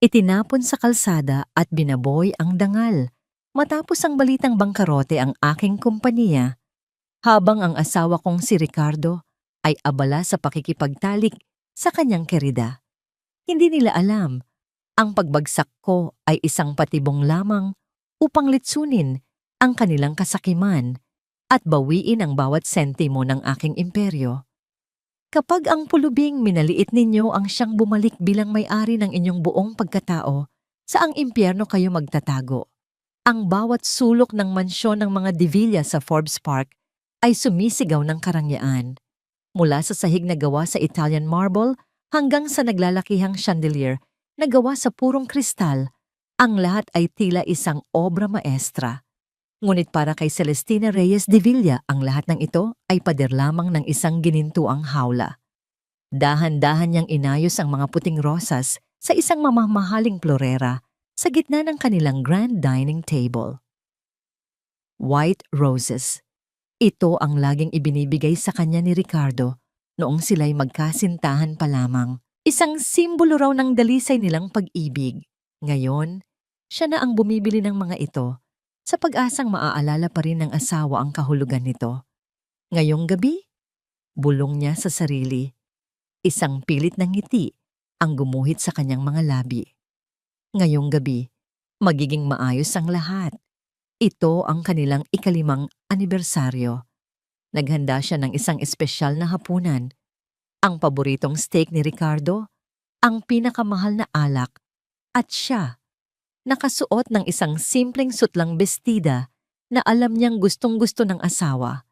Itinapon sa kalsada at binaboy ang dangal. Matapos ang balitang bangkarote ang aking kumpanya, habang ang asawa kong si Ricardo ay abala sa pakikipagtalik sa kanyang kerida. Hindi nila alam, ang pagbagsak ko ay isang patibong lamang upang litsunin ang kanilang kasakiman at bawiin ang bawat sentimo ng aking imperyo. Kapag ang pulubing minaliit ninyo ang siyang bumalik bilang may-ari ng inyong buong pagkatao, saang impyerno kayo magtatago? Ang bawat sulok ng mansyon ng mga De Villa sa Forbes Park ay sumisigaw ng karangyaan. Mula sa sahig na gawa sa Italian marble hanggang sa naglalakihang chandelier na gawa sa purong kristal, ang lahat ay tila isang obra maestra. Ngunit para kay Celestina Reyes de Villa, ang lahat ng ito ay pader lamang ng isang ginintuang hawla. Dahan-dahan niyang inayos ang mga puting rosas sa isang mamamahaling florera sa gitna ng kanilang grand dining table. White roses. Ito ang laging ibinibigay sa kanya ni Ricardo noong sila'y magkasintahan pa lamang. Isang simbolo raw ng dalisay nilang pag-ibig. Ngayon, siya na ang bumibili ng mga ito sa pag-asang maaalala pa rin ng asawa ang kahulugan nito. Ngayong gabi, bulong niya sa sarili. Isang pilit ng ngiti ang gumuhit sa kanyang mga labi. Ngayong gabi, magiging maayos ang lahat. Ito ang kanilang ikalimang anibersaryo. Naghanda siya ng isang espesyal na hapunan. Ang paboritong steak ni Ricardo, ang pinakamahal na alak, at siya, nakasuot ng isang simpleng sutlang bestida na alam niyang gustong-gusto ng asawa.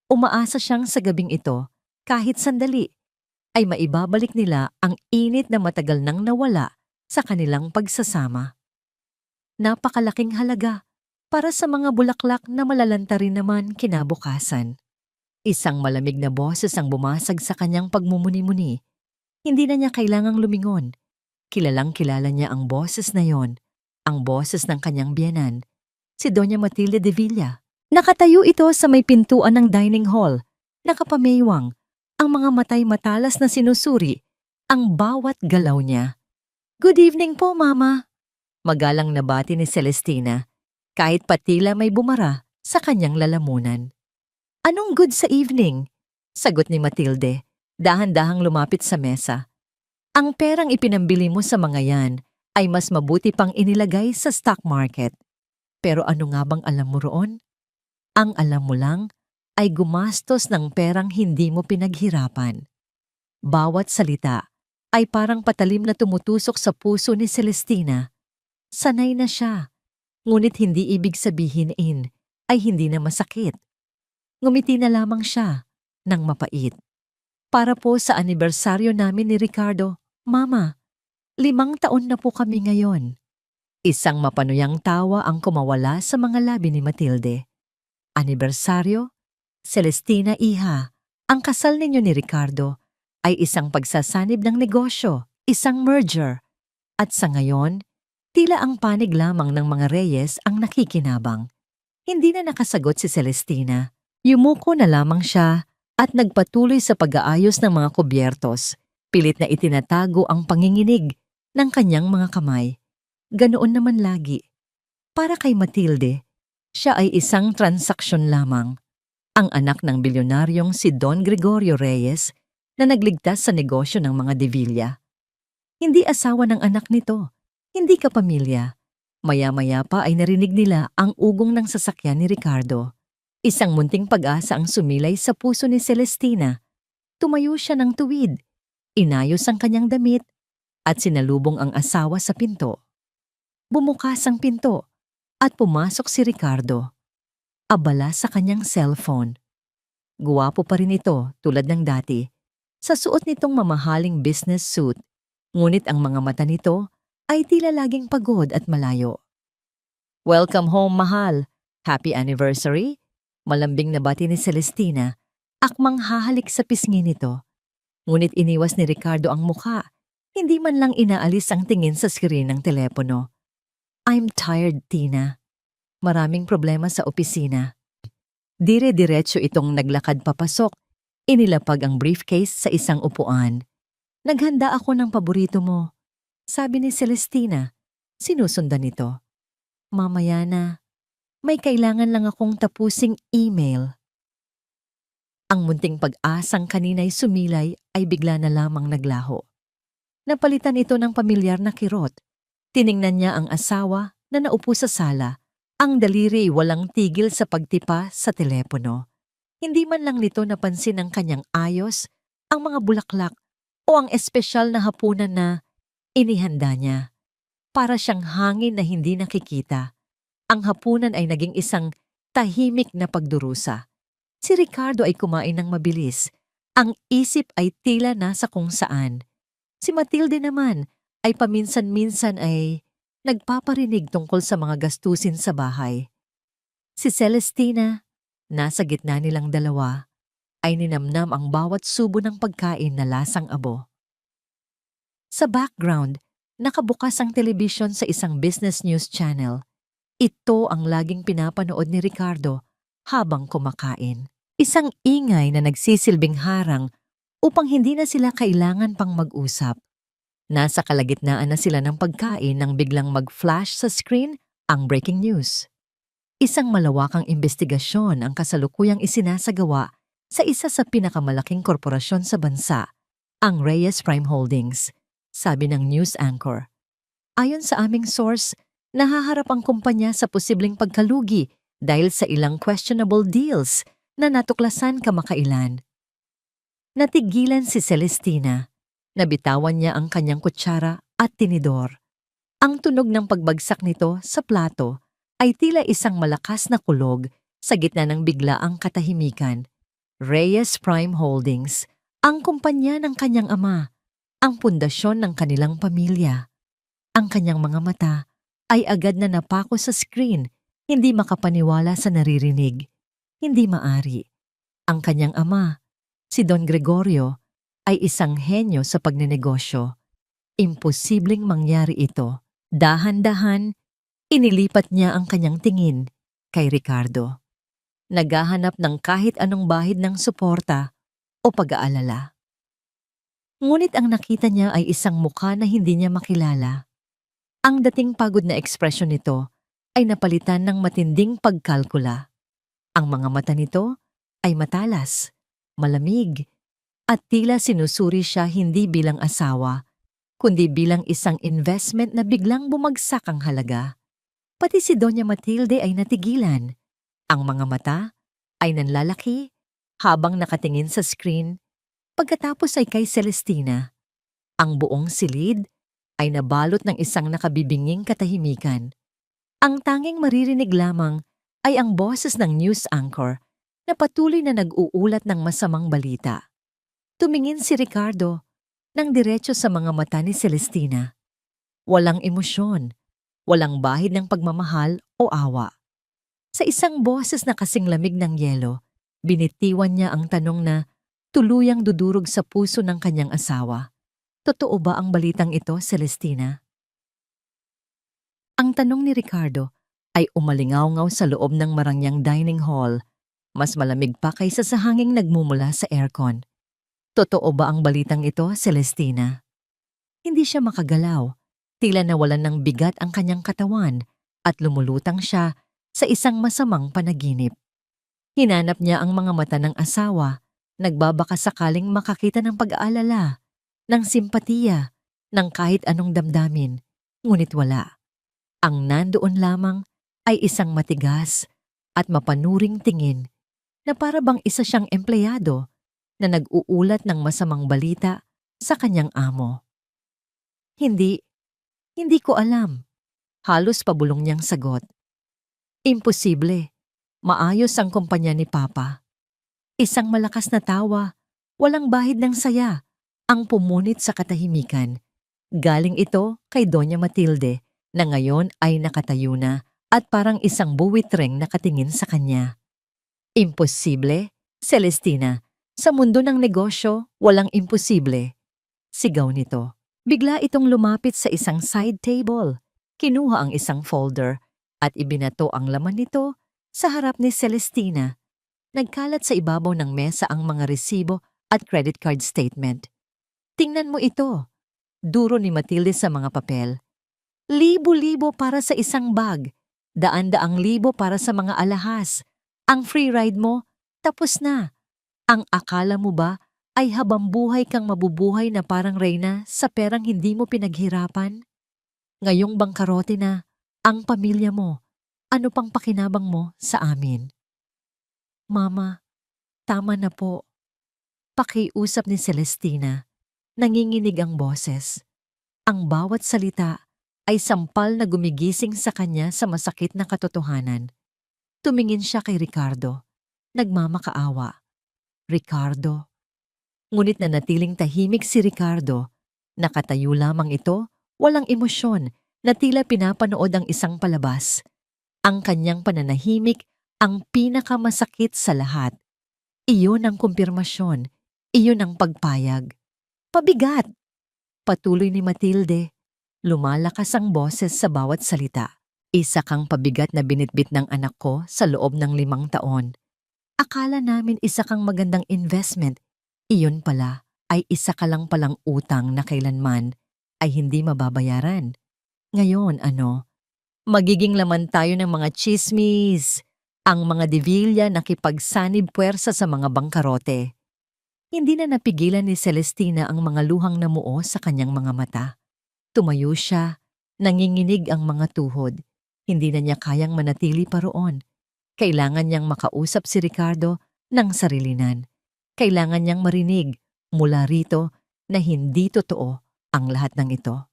Umaasa siyang sa gabing ito, kahit sandali, ay maibabalik nila ang init na matagal nang nawala sa kanilang pagsasama. Napakalaking halaga para sa mga bulaklak na malalanta rin naman kinabukasan. Isang malamig na boses ang bumasag sa kanyang pagmumuni-muni. Hindi na niya kailangang lumingon. Kilalang-kilala niya ang boses na yon, ang boses ng kanyang biyenan, si Doña Matilde de Villa. Nakatayo ito sa may pintuan ng dining hall, nakapameywang, ang mga matay matalas na sinusuri, ang bawat galaw niya. "Good evening po, Mama." Magalang nabati ni Celestina, kahit patila may bumara sa kanyang lalamunan. "Anong good sa evening?" sagot ni Matilde, dahan-dahang lumapit sa mesa. "Ang perang ipinambili mo sa mga yan ay mas mabuti pang inilagay sa stock market. Pero ano nga bang alam mo roon? Ang alam mo lang ay gumastos ng perang hindi mo pinaghirapan." Bawat salita ay parang patalim na tumutusok sa puso ni Celestina. Sanay na siya, ngunit hindi ibig sabihin ay hindi na masakit. Ngumiti na lamang siya ng mapait. "Para po sa anibersaryo namin ni Ricardo, Mama, 5 taon na po kami ngayon." Isang mapanuyang tawa ang kumawala sa mga labi ni Matilde. "Anibersaryo? Celestina, iha, ang kasal ninyo ni Ricardo ay isang pagsasanib ng negosyo, isang merger. At sa ngayon, tila ang panig lamang ng mga Reyes ang nakikinabang." Hindi na nakasagot si Celestina. Yumuko na lamang siya at nagpatuloy sa pag-aayos ng mga kubyertos. Pilit na itinatago ang panginginig ng kanyang mga kamay. Ganoon naman lagi. Para kay Matilde, siya ay isang transaksyon lamang. Ang anak ng bilyonaryong si Don Gregorio Reyes na nagligtas sa negosyo ng mga De Villa. Hindi asawa ng anak nito, hindi kapamilya. Maya-maya pa ay narinig nila ang ugong ng sasakyan ni Ricardo. Isang munting pag-asa ang sumilay sa puso ni Celestina. Tumayo siya ng tuwid, inayos ang kanyang damit, at sinalubong ang asawa sa pinto. Bumukas ang pinto at pumasok si Ricardo. Abala sa kanyang cellphone. Guwapo pa rin ito tulad ng dati, sa suot nitong mamahaling business suit, ngunit ang mga mata nito ay tila laging pagod at malayo. "Welcome home, mahal. Happy anniversary." Malambing na bati ni Celestina, akmang hahalik sa pisngi nito. Ngunit iniwas ni Ricardo ang mukha, hindi man lang inaalis ang tingin sa screen ng telepono. "I'm tired, Tina. Maraming problema sa opisina." Dire-diretso itong naglakad papasok, inilapag ang briefcase sa isang upuan. "Naghanda ako ng paborito mo. Sabi ni Celestina, sinusundan nito. Mamaya na, may kailangan lang akong tapusing email. Ang munting pag-asang kanina'y sumilay ay bigla na lamang naglaho. Napalitan ito ng pamilyar na kirot. Tiningnan niya ang asawa na naupo sa sala. Ang daliri walang tigil sa pagtipa sa telepono. Hindi man lang nito napansin ang kanyang ayos, ang mga bulaklak o ang espesyal na hapunan na inihanda niya. Para siyang hangin na hindi nakikita. Ang hapunan ay naging isang tahimik na pagdurusa. Si Ricardo ay kumain ng mabilis. Ang isip ay tila nasa kung saan. Si Matilde naman ay paminsan-minsan ay nagpaparinig tungkol sa mga gastusin sa bahay. Si Celestina, nasa gitna nilang dalawa, ay ninamnam ang bawat subo ng pagkain na lasang abo. Sa background, nakabukas ang telebisyon sa isang business news channel. Ito ang laging pinapanood ni Ricardo habang kumakain. Isang ingay na nagsisilbing harang upang hindi na sila kailangan pang mag-usap. Nasa kalagitnaan na sila ng pagkain nang biglang mag-flash sa screen ang breaking news. Isang malawakang investigasyon ang kasalukuyang isinasagawa sa isa sa pinakamalaking korporasyon sa bansa, ang Reyes Prime Holdings, sabi ng news anchor. Ayon sa aming source, nahaharap ang kumpanya sa posibleng pagkalugi dahil sa ilang questionable deals na natuklasan kamakailan. Natigilan si Celestina. Nabitawan niya ang kanyang kutsara at tinidor. Ang tunog ng pagbagsak nito sa plato ay tila isang malakas na kulog sa gitna ng biglaang katahimikan. Reyes Prime Holdings, ang kumpanya ng kanyang ama, ang pundasyon ng kanilang pamilya. Ang kanyang mga mata ay agad na napako sa screen, hindi makapaniwala sa naririnig. Hindi maari. Ang kanyang ama, si Don Gregorio, ay isang henyo sa pagnenegosyo. Imposibleng mangyari ito. Dahan-dahan, inilipat niya ang kanyang tingin kay Ricardo. Naghahanap ng kahit anong bahid ng suporta o pag-aalala. Ngunit ang nakita niya ay isang mukha na hindi niya makilala. Ang dating pagod na ekspresyon nito ay napalitan ng matinding pagkalkula. Ang mga mata nito ay matalas, malamig, at tila sinusuri siya hindi bilang asawa, kundi bilang isang investment na biglang bumagsak ang halaga. Pati si Doña Matilde ay natigilan. Ang mga mata ay nanlalaki habang nakatingin sa screen. Pagkatapos ay kay Celestina. Ang buong silid ay nabalot ng isang nakabibinging katahimikan. Ang tanging maririnig lamang ay ang boses ng news anchor na patuloy na nag-uulat ng masamang balita. Tumingin si Ricardo ng diretso sa mga mata ni Celestina. Walang emosyon, walang bahid ng pagmamahal o awa. Sa isang boses na kasing lamig ng yelo, binitiwan niya ang tanong na tuluyang dudurog sa puso ng kanyang asawa. Totoo ba ang balitang ito, Celestina? Ang tanong ni Ricardo ay umalingaw-ngaw sa loob ng marangyang dining hall. Mas malamig pa kaysa sa hanging nagmumula sa aircon. Totoo ba ang balitang ito, Celestina? Hindi siya makagalaw. Tila nawalan ng bigat ang kanyang katawan at lumulutang siya sa isang masamang panaginip. Hinanap niya ang mga mata ng asawa, nagbabaka sakaling makakita ng pag-aalala, ng simpatiya, ng kahit anong damdamin, ngunit wala. Ang nandoon lamang ay isang matigas at mapanuring tingin na para bang isa siyang empleyado na nag-uulat ng masamang balita sa kanyang amo. Hindi ko alam. Halos pabulong niyang sagot. Imposible. Maayos ang kumpanya ni Papa. Isang malakas na tawa, walang bahid ng saya, ang pumunit sa katahimikan. Galing ito kay Doña Matilde na ngayon ay nakatayo na at parang isang buwitreng nakatingin sa kanya. Imposible? Celestina, sa mundo ng negosyo, walang imposible. Sigaw nito. Bigla itong lumapit sa isang side table. Kinuha ang isang folder at ibinato ang laman nito sa harap ni Celestina. Nagkalat sa ibabaw ng mesa ang mga resibo at credit card statement. Tingnan mo ito. Duro ni Matilde sa mga papel. Libo-libo para sa isang bag. Daan-daang libo para sa mga alahas. Ang free ride mo, tapos na. Ang akala mo ba ay habang buhay kang mabubuhay na parang reyna sa perang hindi mo pinaghirapan? Ngayong bangkarote na ang pamilya mo. Ano pang pakinabang mo sa amin? Mama, tama na po. Pakiusap ni Celestina. Nanginginig ang boses. Ang bawat salita ay sampal na gumigising sa kanya sa masakit na katotohanan. Tumingin siya kay Ricardo. Nagmamakaawa. Ricardo. Ngunit nanatiling tahimik si Ricardo. Nakatayo lamang ito, walang emosyon, na tila pinapanood ang isang palabas. Ang kanyang pananahimik ang pinakamasakit sa lahat. Iyon ang kumpirmasyon. Iyon ang pagpayag. Pabigat! Patuloy ni Matilde. Lumalakas ang boses sa bawat salita. Isa kang pabigat na binitbit ng anak ko sa loob ng 5 taon. Akala namin isa kang magandang investment. Iyon pala ay isa ka lang palang utang na kailanman ay hindi mababayaran. Ngayon ano? Magiging laman tayo ng mga chismis. Ang mga Divilla nakipagsanib puwersa sa mga bangkarote. Hindi na napigilan ni Celestina ang mga luhang namuo sa kanyang mga mata. Tumayo siya, nanginginig ang mga tuhod. Hindi na niya kayang manatili pa roon. Kailangan niyang makausap si Ricardo ng sarilinan. Kailangan niyang marinig mula rito na hindi totoo ang lahat ng ito.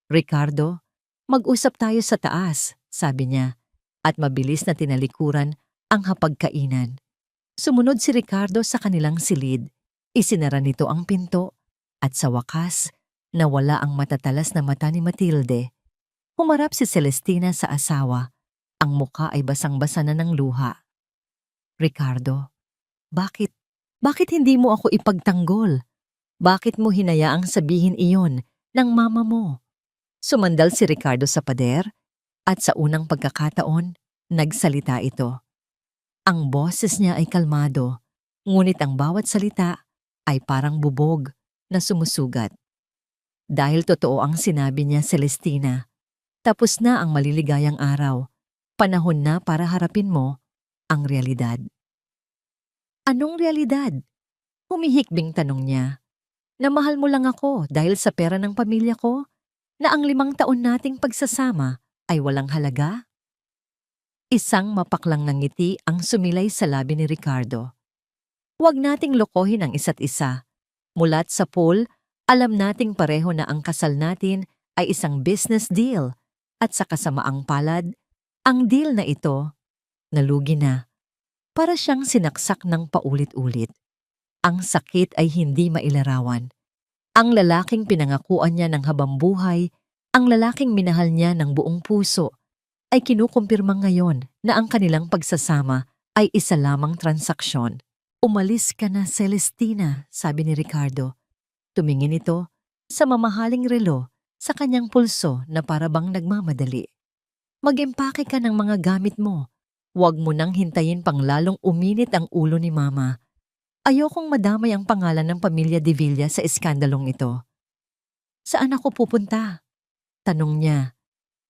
Ricardo, mag-usap tayo sa taas, sabi niya, at mabilis na tinalikuran ang hapagkainan. Sumunod si Ricardo sa kanilang silid. Isinara nito ang pinto at sa wakas, nawala ang matatalas na mata ni Matilde. Humarap si Celestina sa asawa. Ang muka ay basang-basa na ng luha. Ricardo, bakit? Bakit hindi mo ako ipagtanggol? Bakit mo hinayaang sabihin iyon ng mama mo? Sumandal si Ricardo sa pader at sa unang pagkakataon, nagsalita ito. Ang boses niya ay kalmado, ngunit ang bawat salita ay parang bubog na sumusugat. Dahil totoo ang sinabi niya, Celestina, tapos na ang maliligayang araw. Panahon na para harapin mo ang realidad. Anong realidad? Humihikbing tanong niya. Na mahal mo lang ako dahil sa pera ng pamilya ko? Na ang 5 taon nating pagsasama ay walang halaga? Isang mapaklang ng ngiti ang sumilay sa labi ni Ricardo. Huwag nating lokohin ang isa't isa. Mulat sa pool, alam nating pareho na ang kasal natin ay isang business deal at sa kasamaang palad, ang deal na ito, nalugi na. Para siyang sinaksak ng paulit-ulit. Ang sakit ay hindi mailarawan. Ang lalaking pinangakuan niya ng habang buhay, ang lalaking minahal niya ng buong puso, ay kinukumpirma ngayon na ang kanilang pagsasama ay isa lamang transaksyon. Umalis ka na, Celestina, sabi ni Ricardo. Tumingin ito sa mamahaling relo sa kanyang pulso na parabang nagmamadali. Mag-empake ka ng mga gamit mo. Huwag mo nang hintayin pang lalong uminit ang ulo ni Mama. Ayokong madamay ang pangalan ng pamilya Divilla sa iskandalong ito. Saan ako pupunta? Tanong niya.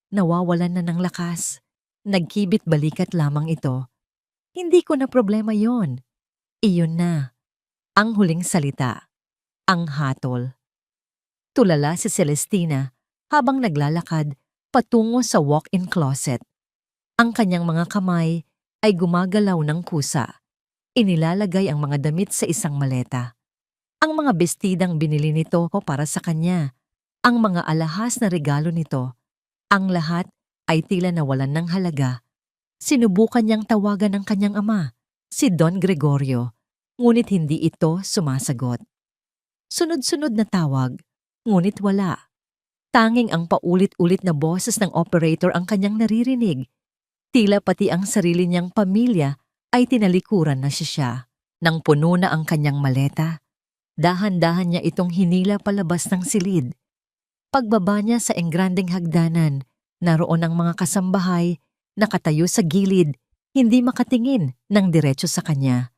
Nawawalan na ng lakas. Nagkibit balikat lamang ito. Hindi ko na problema yon. Iyon na. Ang huling salita. Ang hatol. Tulala si Celestina habang naglalakad patungo sa walk-in closet. Ang kanyang mga kamay ay gumagalaw ng kusa. Inilalagay ang mga damit sa isang maleta. Ang mga bestidang binili nito para sa kanya. Ang mga alahas na regalo nito. Ang lahat ay tila nawalan ng halaga. Sinubukan niyang tawagan ng kanyang ama, si Don Gregorio, ngunit hindi ito sumasagot. Sunod-sunod na tawag, ngunit wala. Tanging ang paulit-ulit na boses ng operator ang kanyang naririnig. Tila pati ang sarili niyang pamilya ay tinalikuran na siya. Nang puno na ang kanyang maleta, dahan-dahan niya itong hinila palabas ng silid. Pagbaba niya sa engrandeng hagdanan, naroon ang mga kasambahay, nakatayo sa gilid, hindi makatingin ng diretso sa kanya.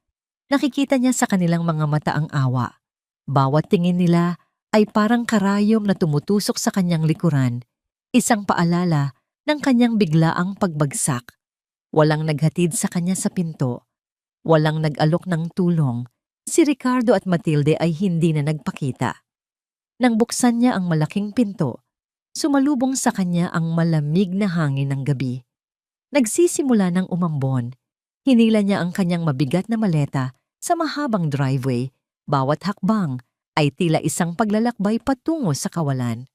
Nakikita niya sa kanilang mga mata ang awa. Bawat tingin nila ay parang karayom na tumutusok sa kanyang likuran, isang paalala ng kanyang biglaang pagbagsak. Walang naghatid sa kanya sa pinto, walang nag-alok ng tulong. Si Ricardo at Matilde ay hindi na nagpakita. Nang buksan niya ang malaking pinto, sumalubong sa kanya ang malamig na hangin ng gabi. Nagsisimula ng umambon. Hinila niya ang kanyang mabigat na maleta sa mahabang driveway. Bawat hakbang ay tila isang paglalakbay patungo sa kawalan.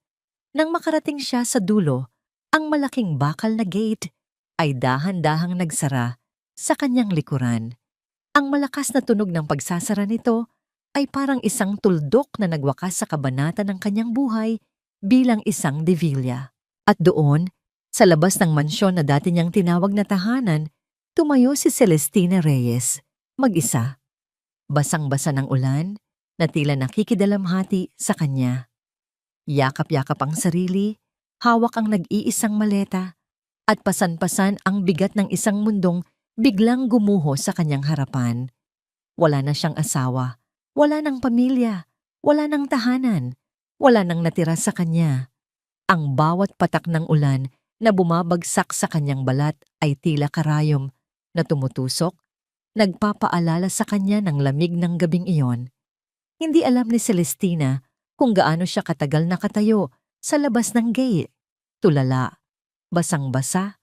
Nang makarating siya sa dulo, ang malaking bakal na gate ay dahan-dahang nagsara sa kanyang likuran. Ang malakas na tunog ng pagsasara nito ay parang isang tuldok na nagwakas sa kabanata ng kanyang buhay bilang isang Devilla. At doon, sa labas ng mansyon na dati niyang tinawag na tahanan, tumayo si Celestina Reyes, mag-isa. Basang-basa ng ulan, na tila nakikidalamhati sa kanya. Yakap-yakap ang sarili, hawak ang nag-iisang maleta, at pasan-pasan ang bigat ng isang mundong biglang gumuho sa kanyang harapan. Wala na siyang asawa, wala nang pamilya, wala nang tahanan, wala nang natira sa kanya. Ang bawat patak ng ulan na bumabagsak sa kanyang balat ay tila karayom na tumutusok, nagpapaalala sa kanya ng lamig ng gabing iyon. Hindi alam ni Celestina kung gaano siya katagal nakatayo sa labas ng gate. Tulala, basang-basa,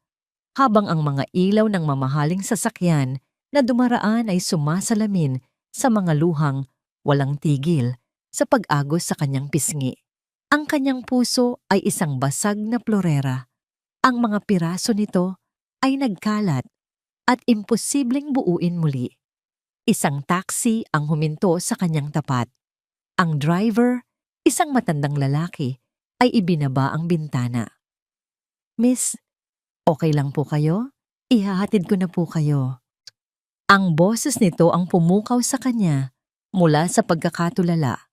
habang ang mga ilaw ng mamahaling sasakyan na dumaraan ay sumasalamin sa mga luhang walang tigil sa pag-agos sa kanyang pisngi. Ang kanyang puso ay isang basag na plorera. Ang mga piraso nito ay nagkalat at imposibleng buuin muli. Isang taxi ang huminto sa kanyang tapat. Ang driver, isang matandang lalaki, ay ibinaba ang bintana. "Miss, okay lang po kayo? Ihahatid ko na po kayo." Ang boses nito ang pumukaw sa kanya mula sa pagkakatulala.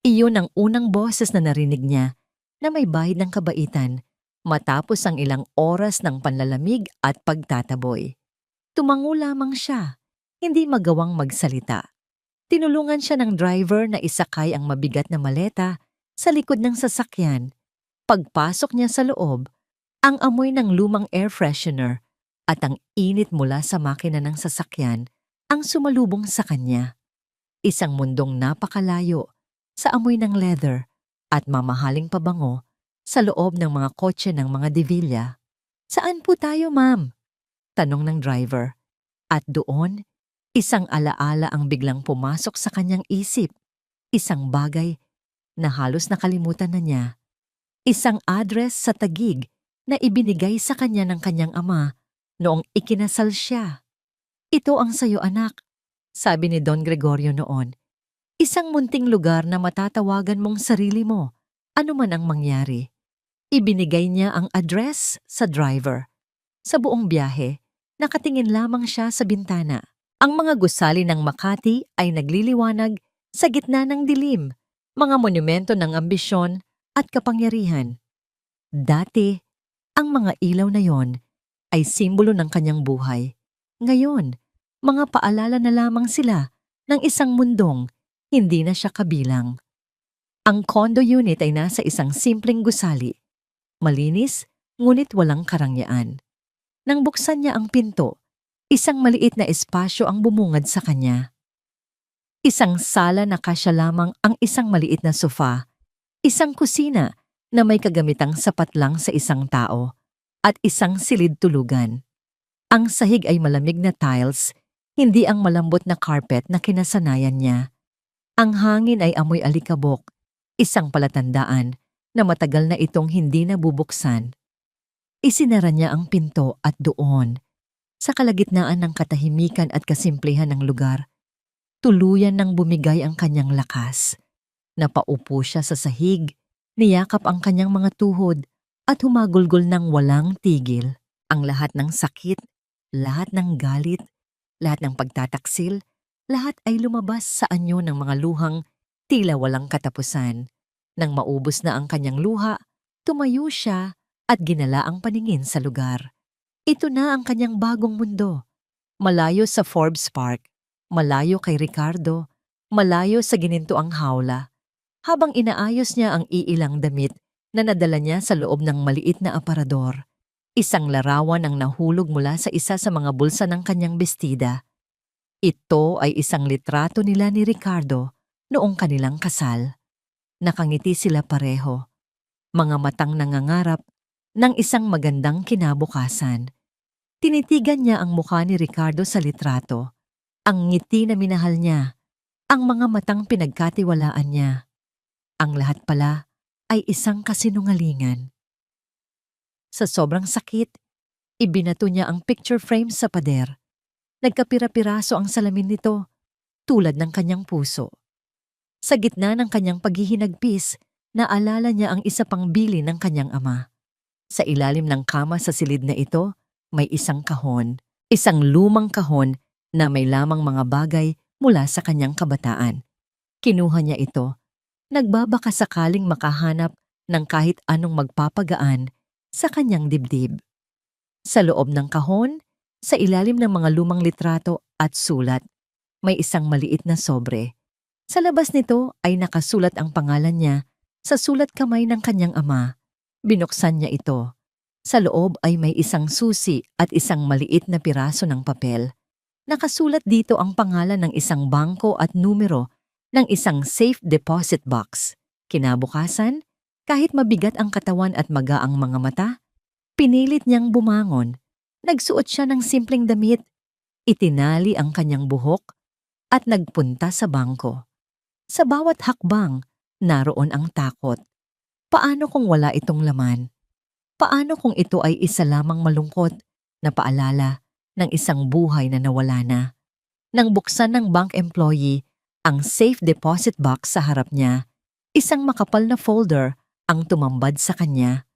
Iyon ang unang boses na narinig niya na may bahid ng kabaitan matapos ang ilang oras ng panlalamig at pagtataboy. Tumango lamang siya, hindi magawang magsalita. Tinulungan siya ng driver na isakay ang mabigat na maleta sa likod ng sasakyan. Pagpasok niya sa loob, ang amoy ng lumang air freshener at ang init mula sa makina ng sasakyan ang sumalubong sa kanya. Isang mundong napakalayo sa amoy ng leather at mamahaling pabango sa loob ng mga kotse ng mga Devilla. "Saan po tayo, ma'am?" tanong ng driver. At doon, isang alaala ang biglang pumasok sa kanyang isip. Isang bagay na halos nakalimutan na niya. Isang address sa Taguig na ibinigay sa kanya ng kanyang ama noong ikinasal siya. "Ito ang sayo, anak," sabi ni Don Gregorio noon. "Isang munting lugar na matatawagan mong sarili mo, anuman ang mangyari." Ibinigay niya ang address sa driver. Sa buong biyahe, nakatingin lamang siya sa bintana. Ang mga gusali ng Makati ay nagliliwanag sa gitna ng dilim, mga monumento ng ambisyon at kapangyarihan. Dati, ang mga ilaw na yon ay simbolo ng kanyang buhay. Ngayon, mga paalala na lamang sila ng isang mundong hindi na siya kabilang. Ang condo unit ay nasa isang simpleng gusali. Malinis, ngunit walang karangyaan. Nang buksan niya ang pinto, isang maliit na espasyo ang bumungad sa kanya. Isang sala na kasya lamang ang isang maliit na sofa, isang kusina na may kagamitang sapat lang sa isang tao, at isang silid tulugan. Ang sahig ay malamig na tiles, hindi ang malambot na carpet na kinasanayan niya. Ang hangin ay amoy alikabok, isang palatandaan na matagal na itong hindi nabubuksan. Isinara niya ang pinto at doon, sa kalagitnaan ng katahimikan at kasimplihan ng lugar, tuluyan nang bumigay ang kanyang lakas. Napaupo siya sa sahig, niyakap ang kanyang mga tuhod at humagulgol ng walang tigil. Ang lahat ng sakit, lahat ng galit, lahat ng pagtataksil, lahat ay lumabas sa anyo ng mga luhang tila walang katapusan. Nang maubos na ang kanyang luha, tumayo siya at ginala ang paningin sa lugar. Ito na ang kanyang bagong mundo. Malayo sa Forbes Park, malayo kay Ricardo, malayo sa ginintuang hawla. habang inaayos niya ang iilang damit na nadala niya sa loob ng maliit na aparador. Isang larawan ang nahulog mula sa isa sa mga bulsa ng kanyang bestida. Ito ay isang litrato nila ni Ricardo noong kanilang kasal. Nakangiti sila pareho, mga matang nangangarap ng isang magandang kinabukasan. Tinitigan niya ang mukha ni Ricardo sa litrato, ang ngiti na minahal niya, ang mga matang pinagkatiwalaan niya. Ang lahat pala ay isang kasinungalingan. Sa sobrang sakit, ibinato niya ang picture frame sa pader. Nagkapira-piraso ang salamin nito, tulad ng kanyang puso. Sa gitna ng kanyang paghihinagpis, naalala niya ang isa pang bili ng kanyang ama. Sa ilalim ng kama sa silid na ito, may isang kahon. Isang lumang kahon na may lamang mga bagay mula sa kanyang kabataan. Kinuha niya ito. Nagbabaka sakaling makahanap ng kahit anong magpapagaan sa kanyang dibdib. Sa loob ng kahon, sa ilalim ng mga lumang litrato at sulat, may isang maliit na sobre. Sa labas nito ay nakasulat ang pangalan niya sa sulat kamay ng kanyang ama. Binuksan niya ito. Sa loob ay may isang susi at isang maliit na piraso ng papel. Nakasulat dito ang pangalan ng isang bangko at numero ng isang safe deposit box. Kinabukasan, kahit mabigat ang katawan at maga ang mga mata, pinilit niyang bumangon. Nagsuot siya ng simpleng damit, itinali ang kanyang buhok, at nagpunta sa bangko. Sa bawat hakbang, naroon ang takot. Paano kung wala itong laman? Paano kung ito ay isa lamang malungkot na paalala ng isang buhay na nawala na? Nang buksan ng bank employee ang safe deposit box sa harap niya, isang makapal na folder ang tumambad sa kanya.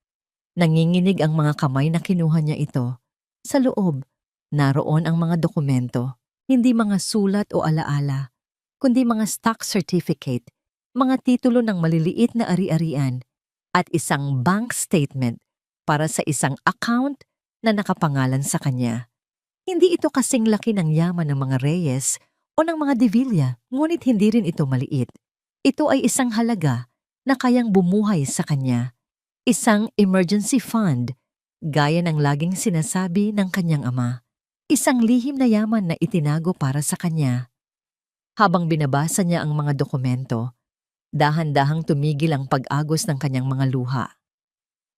Nanginginig ang mga kamay na kinuha niya ito. Sa loob, naroon ang mga dokumento, hindi mga sulat o alaala, kundi mga stock certificate, mga titulo ng maliliit na ari-arian, at isang bank statement para sa isang account na nakapangalan sa kanya. Hindi ito kasing laki ng yaman ng mga Reyes o ng mga De Villa, ngunit hindi rin ito maliit. Ito ay isang halaga na kayang bumuhay sa kanya. Isang emergency fund, gaya ng laging sinasabi ng kanyang ama. Isang lihim na yaman na itinago para sa kanya. Habang binabasa niya ang mga dokumento, dahan-dahang tumigil ang pag-agos ng kanyang mga luha.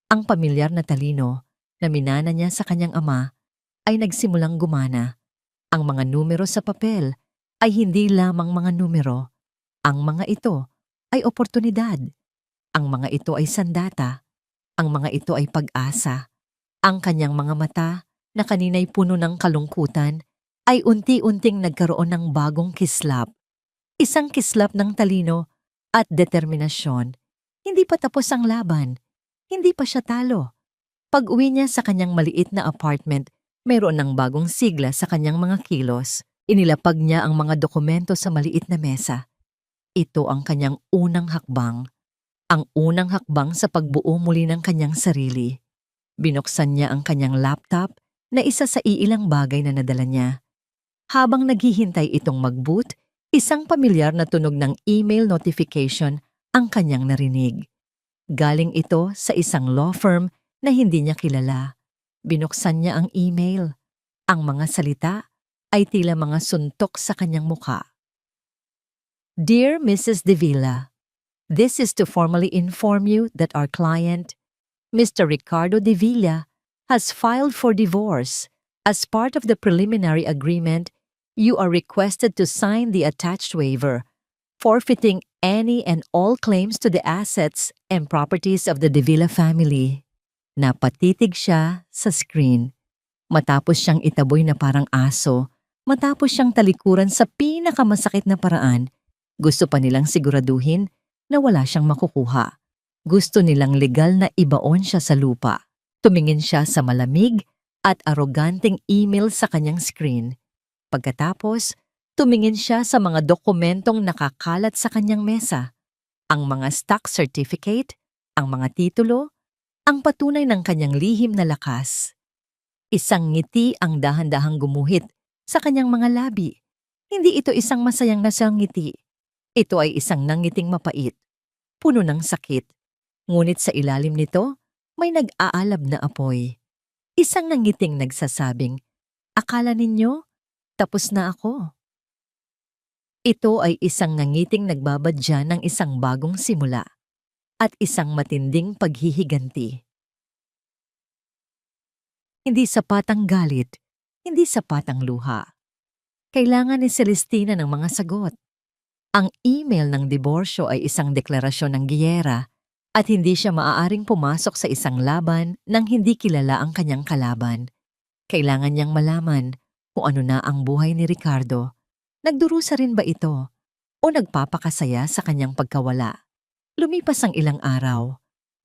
Ang pamilyar na talino na minana niya sa kanyang ama ay nagsimulang gumana. Ang mga numero sa papel ay hindi lamang mga numero. Ang mga ito ay oportunidad. Ang mga ito ay sandata. Ang mga ito ay pag-asa. Ang kanyang mga mata na kanina'y puno ng kalungkutan ay unti-unting nagkaroon ng bagong kislap. Isang kislap ng talino at determinasyon. Hindi pa tapos ang laban. Hindi pa siya talo. Pag-uwi niya sa kanyang maliit na apartment, mayroon ng bagong sigla sa kanyang mga kilos. Inilapag niya ang mga dokumento sa maliit na mesa. Ito ang kanyang unang hakbang. Ang unang hakbang sa pagbuo muli ng kanyang sarili. Binuksan niya ang kanyang laptop na isa sa iilang bagay na nadala niya. Habang naghihintay itong mag-boot, isang pamilyar na tunog ng email notification ang kanyang narinig. Galing ito sa isang law firm na hindi niya kilala. Binuksan niya ang email. Ang mga salita ay tila mga suntok sa kanyang mukha. Dear Mrs. De Villa, this is to formally inform you that our client, Mr. Ricardo De Villa, has filed for divorce. As part of the preliminary agreement, you are requested to sign the attached waiver, forfeiting any and all claims to the assets and properties of the De Villa family. Napatitig siya sa screen. Matapos siyang itaboy na parang aso, matapos siyang talikuran sa pinakamasakit na paraan, gusto pa nilang siguraduhin na wala siyang makukuha. Gusto nilang legal na ibaon siya sa lupa. Tumingin siya sa malamig at aroganteng email sa kanyang screen. Pagkatapos, tumingin siya sa mga dokumentong nakakalat sa kanyang mesa. Ang mga stock certificate, ang mga titulo, ang patunay ng kanyang lihim na lakas. Isang ngiti ang dahan-dahang gumuhit sa kanyang mga labi. Hindi ito isang masayang ngiti. Ito ay isang nangiting mapait. puno ng sakit. Ngunit sa ilalim nito, may nag-aalab na apoy. Isang nangiting nagsasabing, "Akala ninyo, tapos na ako." Ito ay isang nangiting nagbabadya ng isang bagong simula at isang matinding paghihiganti. Hindi sapat ang galit, hindi sapat ang luha. Kailangan ni Celestina ng mga sagot. Ang email ng diborsyo ay isang deklarasyon ng giyera at hindi siya maaaring pumasok sa isang laban nang hindi kilala ang kanyang kalaban. Kailangan niyang malaman kung ano na ang buhay ni Ricardo. Nagdurusa rin ba ito o nagpapakasaya sa kanyang pagkawala? Lumipas ang ilang araw.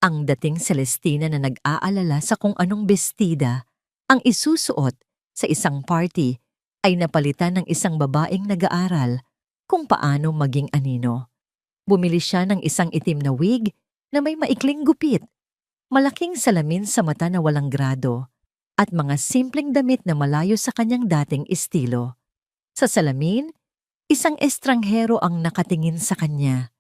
Ang dating Celestina na nag-aalala sa kung anong bestida ang isusuot sa isang party ay napalitan ng isang babaeng nag-aaral kung paano maging anino. Bumili siya ng isang itim na wig na may maikling gupit, malaking salamin sa mata na walang grado, at mga simpleng damit na malayo sa kanyang dating estilo. Sa salamin, isang estranghero ang nakatingin sa kanya.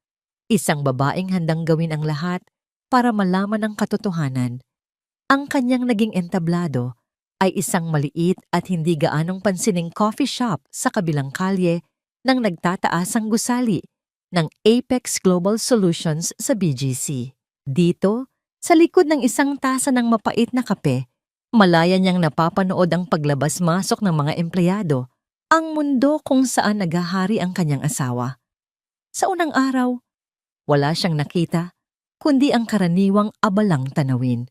Isang babaeng handang gawin ang lahat para malaman ang katotohanan. Ang kanyang naging entablado ay isang maliit at hindi gaanong pansining coffee shop sa kabilang kalye ng nagtataasang gusali ng Apex Global Solutions sa BGC. Dito, sa likod ng isang tasa ng mapait na kape, malaya niyang napapanood ang paglabas-masok ng mga empleyado, ang mundo kung saan naghahari ang kanyang asawa. Sa unang araw, wala siyang nakita, kundi ang karaniwang abalang tanawin.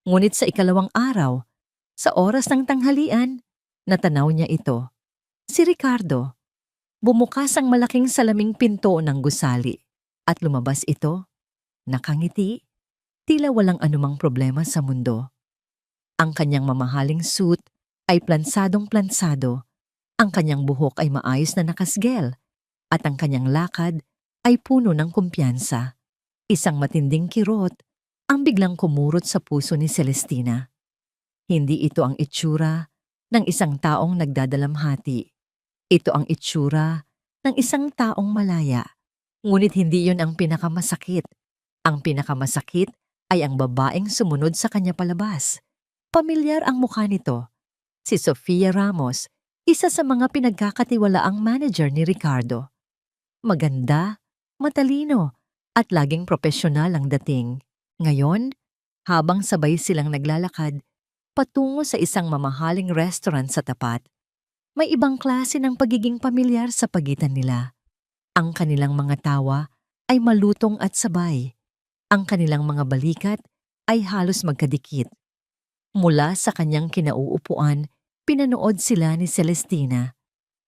Ngunit sa ikalawang araw, sa oras ng tanghalian, natanaw niya ito. Si Ricardo. Bumukas ang malaking salaming pinto ng gusali at lumabas ito. Nakangiti, tila walang anumang problema sa mundo. Ang kanyang mamahaling suit ay plansadong-plansado, ang kanyang buhok ay maayos na nakasgel, at ang kanyang lakad ay puno ng kumpiyansa. Isang matinding kirot ang biglang kumurot sa puso ni Celestina. Hindi ito ang itsura ng isang taong nagdadalamhati. Ito ang itsura ng isang taong malaya. Ngunit hindi yun ang pinakamasakit. Ang pinakamasakit ay ang babaeng sumunod sa kanya palabas. Pamilyar ang mukha nito. Si Sofia Ramos, isa sa mga pinagkakatiwalaang manager ni Ricardo. Maganda, matalino, at laging propesyonal ang dating. Ngayon, habang sabay silang naglalakad patungo sa isang mamahaling restaurant sa tapat, may ibang klase ng pagiging pamilyar sa pagitan nila. Ang kanilang mga tawa ay malutong at sabay. Ang kanilang mga balikat ay halos magkadikit. Mula sa kanyang kinauupuan, pinanood sila ni Celestina.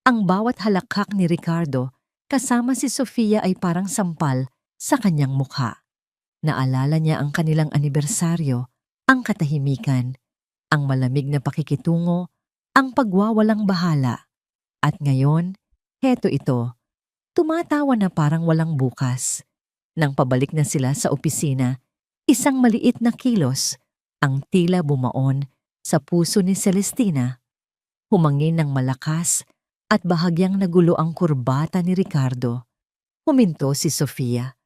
Ang bawat halakhak ni Ricardo kasama si Sofia ay parang sampal sa kanyang mukha. Naalala niya ang kanilang anibersaryo, ang katahimikan, ang malamig na pakikitungo, ang pagwawalang bahala. At ngayon, heto ito, tumatawa na parang walang bukas. Nang pabalik na sila sa opisina, isang maliit na kilos ang tila bumaon sa puso ni Celestina. Humangin ng malakas at bahagyang nagulo ang kurbata ni Ricardo. Huminto si Sofia.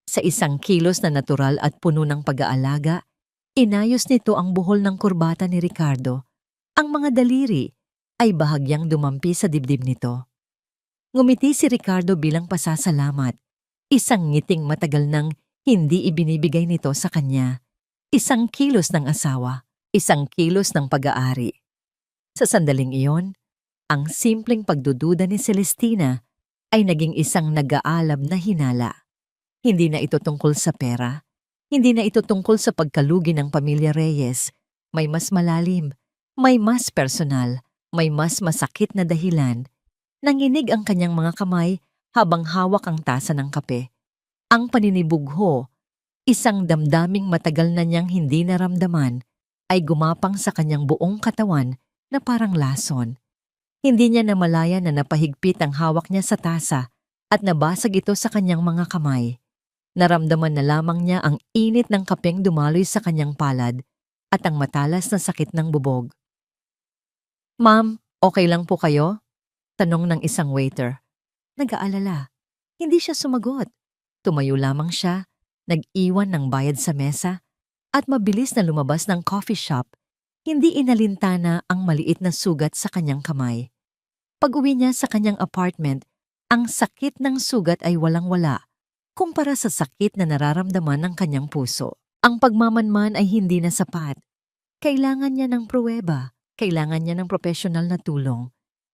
Sa isang kilos na natural at puno ng pag-aalaga, inayos nito ang buhol ng kurbata ni Ricardo. Ang mga daliri ay bahagyang dumampi sa dibdib nito. Ngumiti si Ricardo bilang pasasalamat. Isang ngiting matagal nang hindi ibinibigay nito sa kanya. Isang kilos ng asawa, isang kilos ng pag-aari. Sa sandaling iyon, ang simpleng pagdududa ni Celestina ay naging isang nag-aalab na hinala. Hindi na ito tungkol sa pera. Hindi na ito tungkol sa pagkalugi ng pamilya Reyes. May mas malalim, may mas personal, may mas masakit na dahilan. Nanginig ang kanyang mga kamay habang hawak ang tasa ng kape. Ang paninibugho, isang damdaming matagal na niyang hindi naramdaman, ay gumapang sa kanyang buong katawan na parang lason. Hindi niya namalaya na napahigpit ang hawak niya sa tasa at nabasag ito sa kanyang mga kamay. Naramdaman na lamang niya ang init ng kapeng dumaloy sa kanyang palad at ang matalas na sakit ng bubog. "Ma'am, okay lang po kayo?" tanong ng isang waiter. Nag-aalala. Hindi siya sumagot. Tumayo lamang siya nag-iwan ng bayad sa mesa, at mabilis na lumabas ng coffee shop, hindi inalintana ang maliit na sugat sa kanyang kamay. Pag-uwi niya sa kanyang apartment, ang sakit ng sugat ay walang-wala kumpara sa sakit na nararamdaman ng kanyang puso. Ang pagmamanman ay hindi na sapat. Kailangan niya ng pruweba, kailangan niya ng profesional na tulong.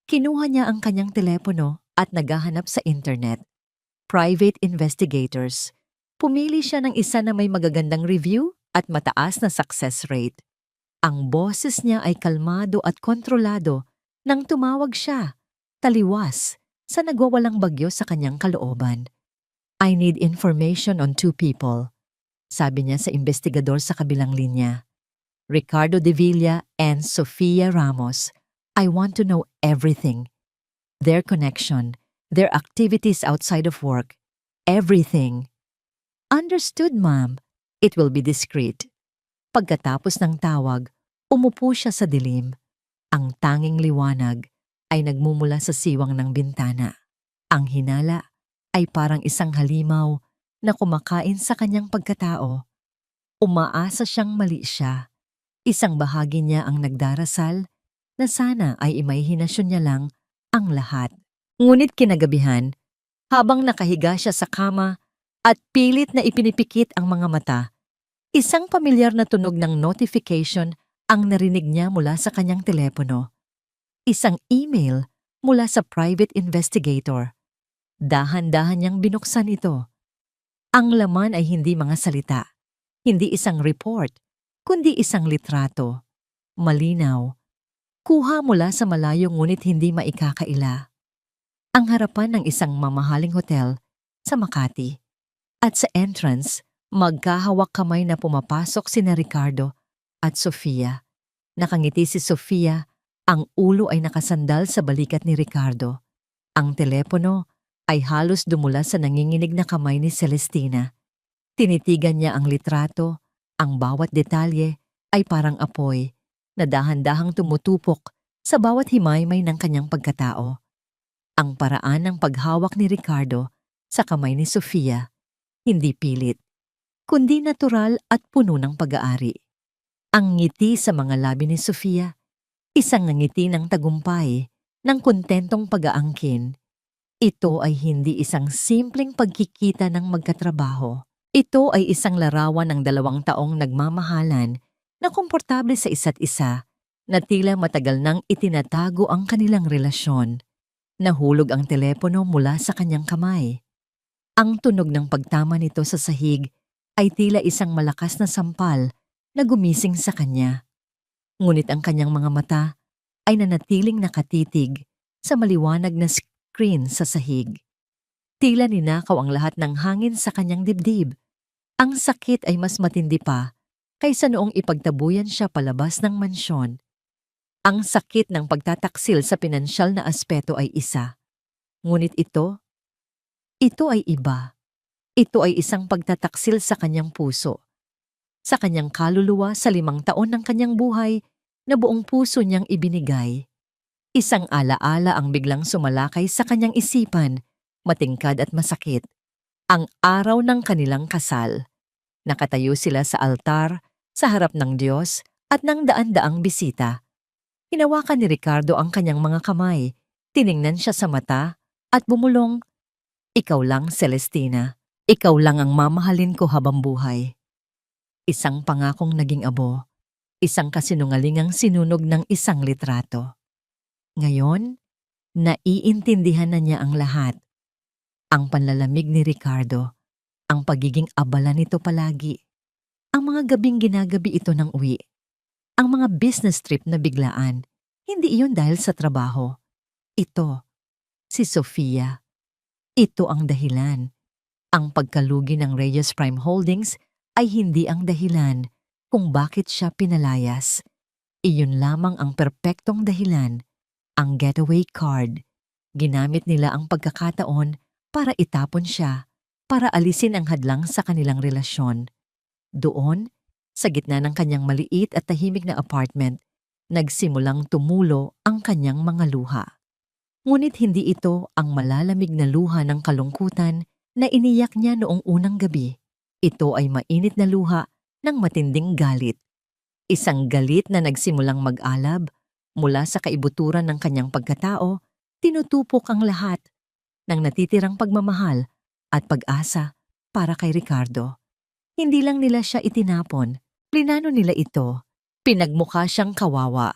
Kinuha niya ang kanyang telepono at naghahanap sa internet. Private investigators. Pumili siya ng isa na may magagandang review at mataas na success rate. Ang boses niya ay kalmado at kontrolado nang tumawag siya, taliwas, sa nagwawalang bagyo sa kanyang kalooban. I need information on 2 people, sabi niya sa investigador sa kabilang linya. Ricardo de Villa and Sofia Ramos. I want to know everything. Their connection, their activities outside of work, everything. Understood, ma'am. It will be discreet. Pagkatapos ng tawag, umupo siya sa dilim. Ang tanging liwanag ay nagmumula sa siwang ng bintana. Ang hinala ay parang isang halimaw na kumakain sa kanyang pagkatao. Umaasa siyang mali siya. Isang bahagi niya ang nagdarasal na sana ay imaihinasyon niya lang ang lahat. Ngunit kinagabihan, habang nakahiga siya sa kama at pilit na ipinipikit ang mga mata, isang pamilyar na tunog ng notification ang narinig niya mula sa kanyang telepono. Isang email mula sa private investigator. Dahan-dahan niyang binuksan ito. Ang laman ay hindi mga salita, hindi isang report, kundi isang litrato. Malinaw. Kuha mula sa malayo ngunit hindi maikakaila. Ang harapan ng isang mamahaling hotel sa Makati. At sa entrance, magkahawak kamay na pumapasok sina Ricardo at Sofia. Nakangiti si Sofia, ang ulo ay nakasandal sa balikat ni Ricardo. Ang telepono ay halos dumula sa nanginginig na kamay ni Celestina. Tinitigan niya ang litrato, ang bawat detalye ay parang apoy na dahan-dahang tumutupok sa bawat himaymay ng kanyang pagkatao. Ang paraan ng paghawak ni Ricardo sa kamay ni Sofia, hindi pilit, kundi natural at puno ng pag-aari. Ang ngiti sa mga labi ni Sofia, isang ngiti ng tagumpay, ng kontentong pag-aangkin. Ito ay hindi isang simpleng pagkikita ng magkatrabaho. Ito ay isang larawan ng 2 taong nagmamahalan na komportable sa isa't isa, na tila matagal nang itinatago ang kanilang relasyon. Nahulog ang telepono mula sa kanyang kamay. Ang tunog ng pagtama nito sa sahig ay tila isang malakas na sampal na gumising sa kanya. Ngunit ang kanyang mga mata ay nanatiling nakatitig sa maliwanag na screen sa sahig. Tila ninakaw ang lahat ng hangin sa kanyang dibdib. Ang sakit ay mas matindi pa kaysa noong ipagtabuyan siya palabas ng mansyon. Ang sakit ng pagtataksil sa pinansyal na aspeto ay isa. Ngunit ito ay iba. Ito ay isang pagtataksil sa kanyang puso. Sa kanyang kaluluwa sa 5 taon ng kanyang buhay na buong puso niyang ibinigay. Isang alaala ang biglang sumalakay sa kanyang isipan, matingkad at masakit. Ang araw ng kanilang kasal. Nakatayo sila sa altar, sa harap ng Diyos at ng daan-daang bisita. Hinawakan ni Ricardo ang kanyang mga kamay, tiningnan siya sa mata at bumulong, "Ikaw lang, Celestina. Ikaw lang ang mamahalin ko habang buhay." Isang pangakong naging abo, isang kasinungalingang sinunog ng isang litrato. Ngayon, naiintindihan na niya ang lahat. Ang panlalamig ni Ricardo, ang pagiging abala nito palagi, ang mga gabing ginagabi ito ng uwi, ang mga business trip na biglaan, hindi iyon dahil sa trabaho. Ito, si Sofia. Ito ang dahilan. Ang pagkalugi ng Reyes Prime Holdings ay hindi ang dahilan kung bakit siya pinalayas. Iyon lamang ang perpektong dahilan. Ang getaway card. Ginamit nila ang pagkakataon para itapon siya, para alisin ang hadlang sa kanilang relasyon. Doon, sa gitna ng kanyang maliit at tahimik na apartment, nagsimulang tumulo ang kanyang mga luha. Ngunit hindi ito ang malalamig na luha ng kalungkutan na iniyak niya noong unang gabi. Ito ay mainit na luha ng matinding galit. Isang galit na nagsimulang mag-alab mula sa kaibuturan ng kanyang pagkatao, tinutupok ang lahat ng natitirang pagmamahal at pag-asa para kay Ricardo. Hindi lang nila siya itinapon, plinano nila ito. Pinagmukha siyang kawawa.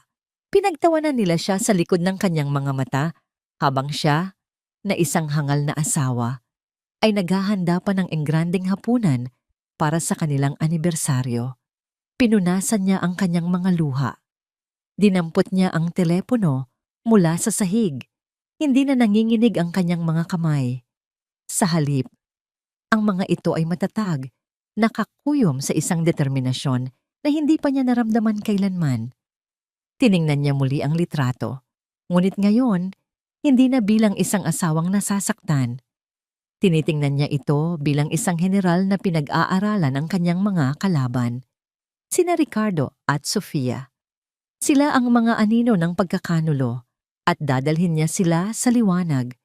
Pinagtawanan nila siya sa likod ng kanyang mga mata habang siya, na isang hangal na asawa, ay naghahanda pa ng engrandeng hapunan para sa kanilang anibersaryo. Pinunasan niya ang kanyang mga luha. Dinampot niya ang telepono mula sa sahig. Hindi na nanginginig ang kanyang mga kamay. Sa halip, ang mga ito ay matatag, nakakuyom sa isang determinasyon na hindi pa niya naramdaman kailanman. Tiningnan niya muli ang litrato, ngunit ngayon, hindi na bilang isang asawang nasasaktan. Tinitingnan niya ito bilang isang general na pinag-aaralan ang kanyang mga kalaban. Sina Ricardo at Sofia. Sila ang mga anino ng pagkakanulo at dadalhin niya sila sa liwanag.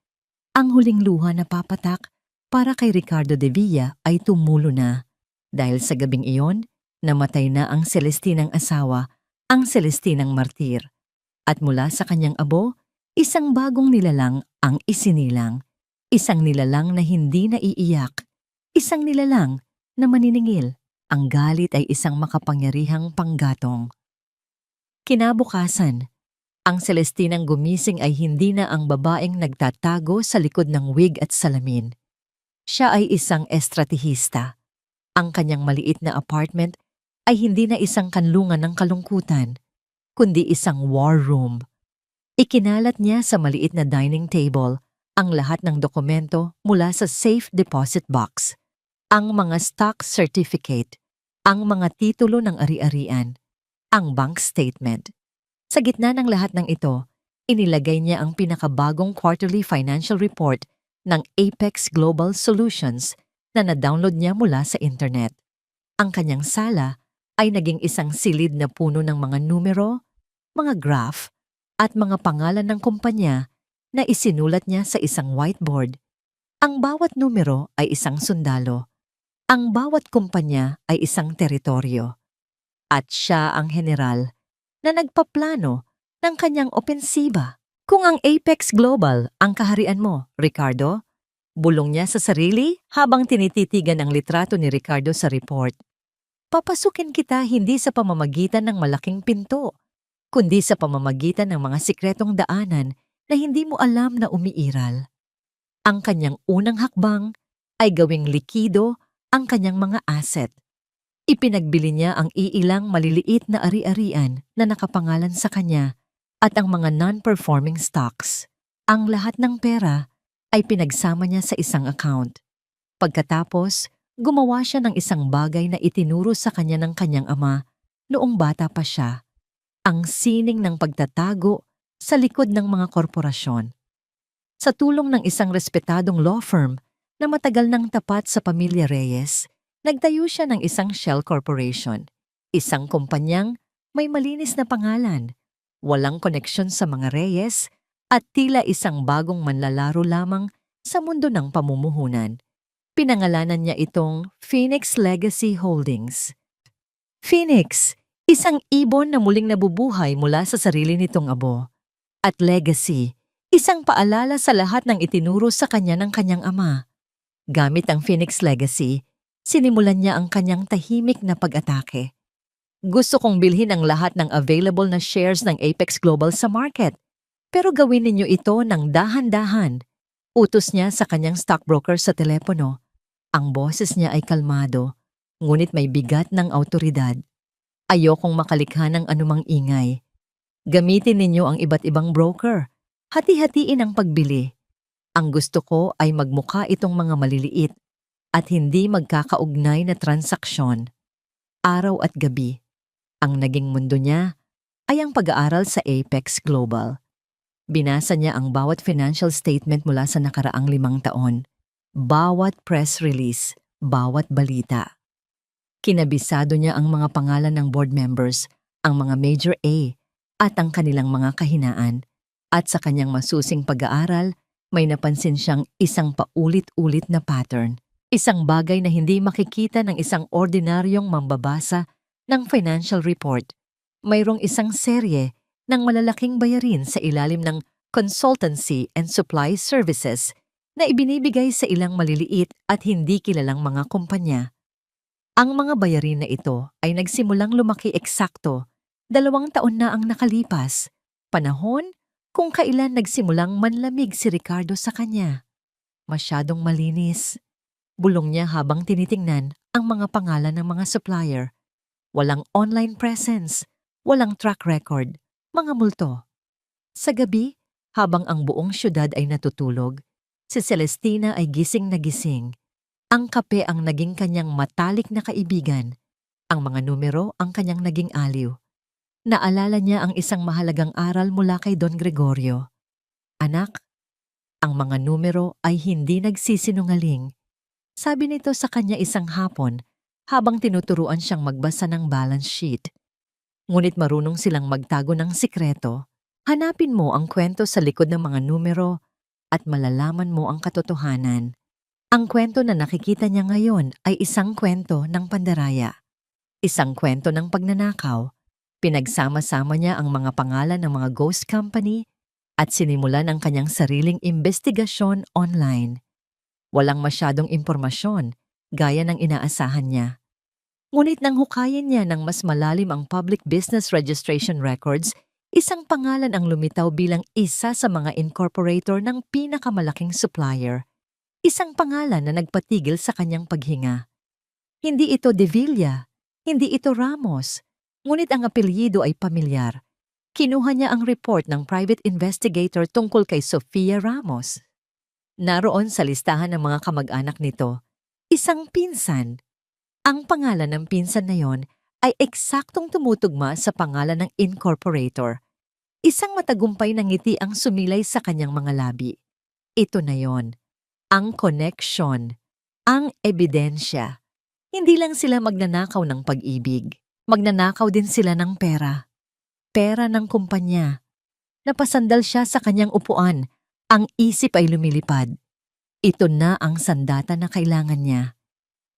Ang huling luha na papatak para kay Ricardo de Villa ay tumulo na. Dahil sa gabing iyon, namatay na ang Celestinang asawa, ang Celestinang martir. At mula sa kanyang abo, isang bagong nilalang ang isinilang. Isang nilalang na hindi naiiyak. Isang nilalang na maniningil. Ang galit ay isang makapangyarihang panggatong. Kinabukasan, ang Celestinang gumising ay hindi na ang babaeng nagtatago sa likod ng wig at salamin. Siya ay isang estratehista. Ang kanyang maliit na apartment ay hindi na isang kanlungan ng kalungkutan, kundi isang war room. Ikinalat niya sa maliit na dining table ang lahat ng dokumento mula sa safe deposit box, ang mga stock certificate, ang mga titulo ng ari-arian, ang bank statement. Sa gitna ng lahat ng ito, inilagay niya ang pinakabagong quarterly financial report ng Apex Global Solutions na na-download niya mula sa internet. Ang kanyang sala ay naging isang silid na puno ng mga numero, mga graph, at mga pangalan ng kumpanya na isinulat niya sa isang whiteboard. Ang bawat numero ay isang sundalo. Ang bawat kumpanya ay isang teritoryo. At siya ang general na nagpaplano ng kanyang opensiba. Kung ang Apex Global ang kaharian mo, Ricardo, bulong niya sa sarili habang tinititigan ang litrato ni Ricardo sa report. Papasukin kita hindi sa pamamagitan ng malaking pinto, kundi sa pamamagitan ng mga sikretong daanan na hindi mo alam na umiiral. Ang kanyang unang hakbang ay gawing likido ang kanyang mga asset. Ipinagbili niya ang iilang maliliit na ari-arian na nakapangalan sa kanya at ang mga non-performing stocks. Ang lahat ng pera ay pinagsama niya sa isang account. Pagkatapos, gumawa siya ng isang bagay na itinuro sa kanya ng kanyang ama noong bata pa siya. Ang sining ng pagtatago sa likod ng mga korporasyon. Sa tulong ng isang respetadong law firm na matagal nang tapat sa pamilya Reyes, nagtayo siya ng isang shell corporation, isang kumpanyang may malinis na pangalan, walang koneksyon sa mga Reyes at tila isang bagong manlalaro lamang sa mundo ng pamumuhunan. Pinangalanan niya itong Phoenix Legacy Holdings. Phoenix, isang ibon na muling nabubuhay mula sa sarili nitong abo. At legacy, isang paalala sa lahat ng itinuro sa kanya ng kanyang ama. Gamit ang Phoenix Legacy, sinimulan niya ang kanyang tahimik na pag-atake. Gusto kong bilhin ang lahat ng available na shares ng Apex Global sa market. Pero gawin ninyo ito ng dahan-dahan. Utos niya sa kanyang stockbroker sa telepono. Ang boses niya ay kalmado, ngunit may bigat ng autoridad. Ayokong makalikha ng anumang ingay. Gamitin ninyo ang iba't ibang broker. Hati-hatiin ang pagbili. Ang gusto ko ay magmukha itong mga maliliit at hindi magkakaugnay na transaksyon. Araw at gabi, ang naging mundo niya ay ang pag-aaral sa Apex Global. Binasa niya ang bawat financial statement mula sa nakaraang 5 taon. Bawat press release, bawat balita. Kinabisado niya ang mga pangalan ng board members, ang mga major A, at ang kanilang mga kahinaan. At sa kanyang masusing pag-aaral, may napansin siyang isang paulit-ulit na pattern. Isang bagay na hindi makikita ng isang ordinaryong mambabasa ng financial report. Mayroong isang serye ng malalaking bayarin sa ilalim ng consultancy and supply services na ibinibigay sa ilang maliliit at hindi kilalang mga kumpanya. Ang mga bayarin na ito ay nagsimulang lumaki eksakto 2 taon na ang nakalipas, panahon kung kailan nagsimulang manlamig si Ricardo sa kanya. Masyadong malinis. Bulong niya habang tinitingnan ang mga pangalan ng mga supplier. Walang online presence, walang track record, mga multo. Sa gabi, habang ang buong syudad ay natutulog, si Celestina ay gising na gising. Ang kape ang naging kanyang matalik na kaibigan. Ang mga numero ang kanyang naging aliw. Naalala niya ang isang mahalagang aral mula kay Don Gregorio. Anak, ang mga numero ay hindi nagsisinungaling. Sabi nito sa kanya isang hapon habang tinuturuan siyang magbasa ng balance sheet. Ngunit marunong silang magtago ng sikreto. Hanapin mo ang kwento sa likod ng mga numero at malalaman mo ang katotohanan. Ang kwento na nakikita niya ngayon ay isang kwento ng pandaraya. Isang kwento ng pagnanakaw. Pinagsama-sama niya ang mga pangalan ng mga ghost company at sinimulan ang kanyang sariling investigasyon online. Walang masyadong impormasyon, gaya ng inaasahan niya. Ngunit nang hukayin niya ng mas malalim ang Public Business Registration Records, isang pangalan ang lumitaw bilang isa sa mga incorporator ng pinakamalaking supplier. Isang pangalan na nagpatigil sa kanyang paghinga. Hindi ito De Villa, hindi ito Ramos, ngunit ang apelyido ay pamilyar. Kinuha niya ang report ng private investigator tungkol kay Sofia Ramos. Naroon sa listahan ng mga kamag-anak nito, isang pinsan. Ang pangalan ng pinsan na yon ay eksaktong tumutugma sa pangalan ng incorporator. Isang matagumpay na ngiti ang sumilay sa kanyang mga labi. Ito na yon, ang connection, ang ebidensya. Hindi lang sila magnanakaw ng pag-ibig, magnanakaw din sila ng pera. Pera ng kumpanya. Napasandal siya sa kanyang upuan. Ang isip ay lumilipad. Ito na ang sandata na kailangan niya.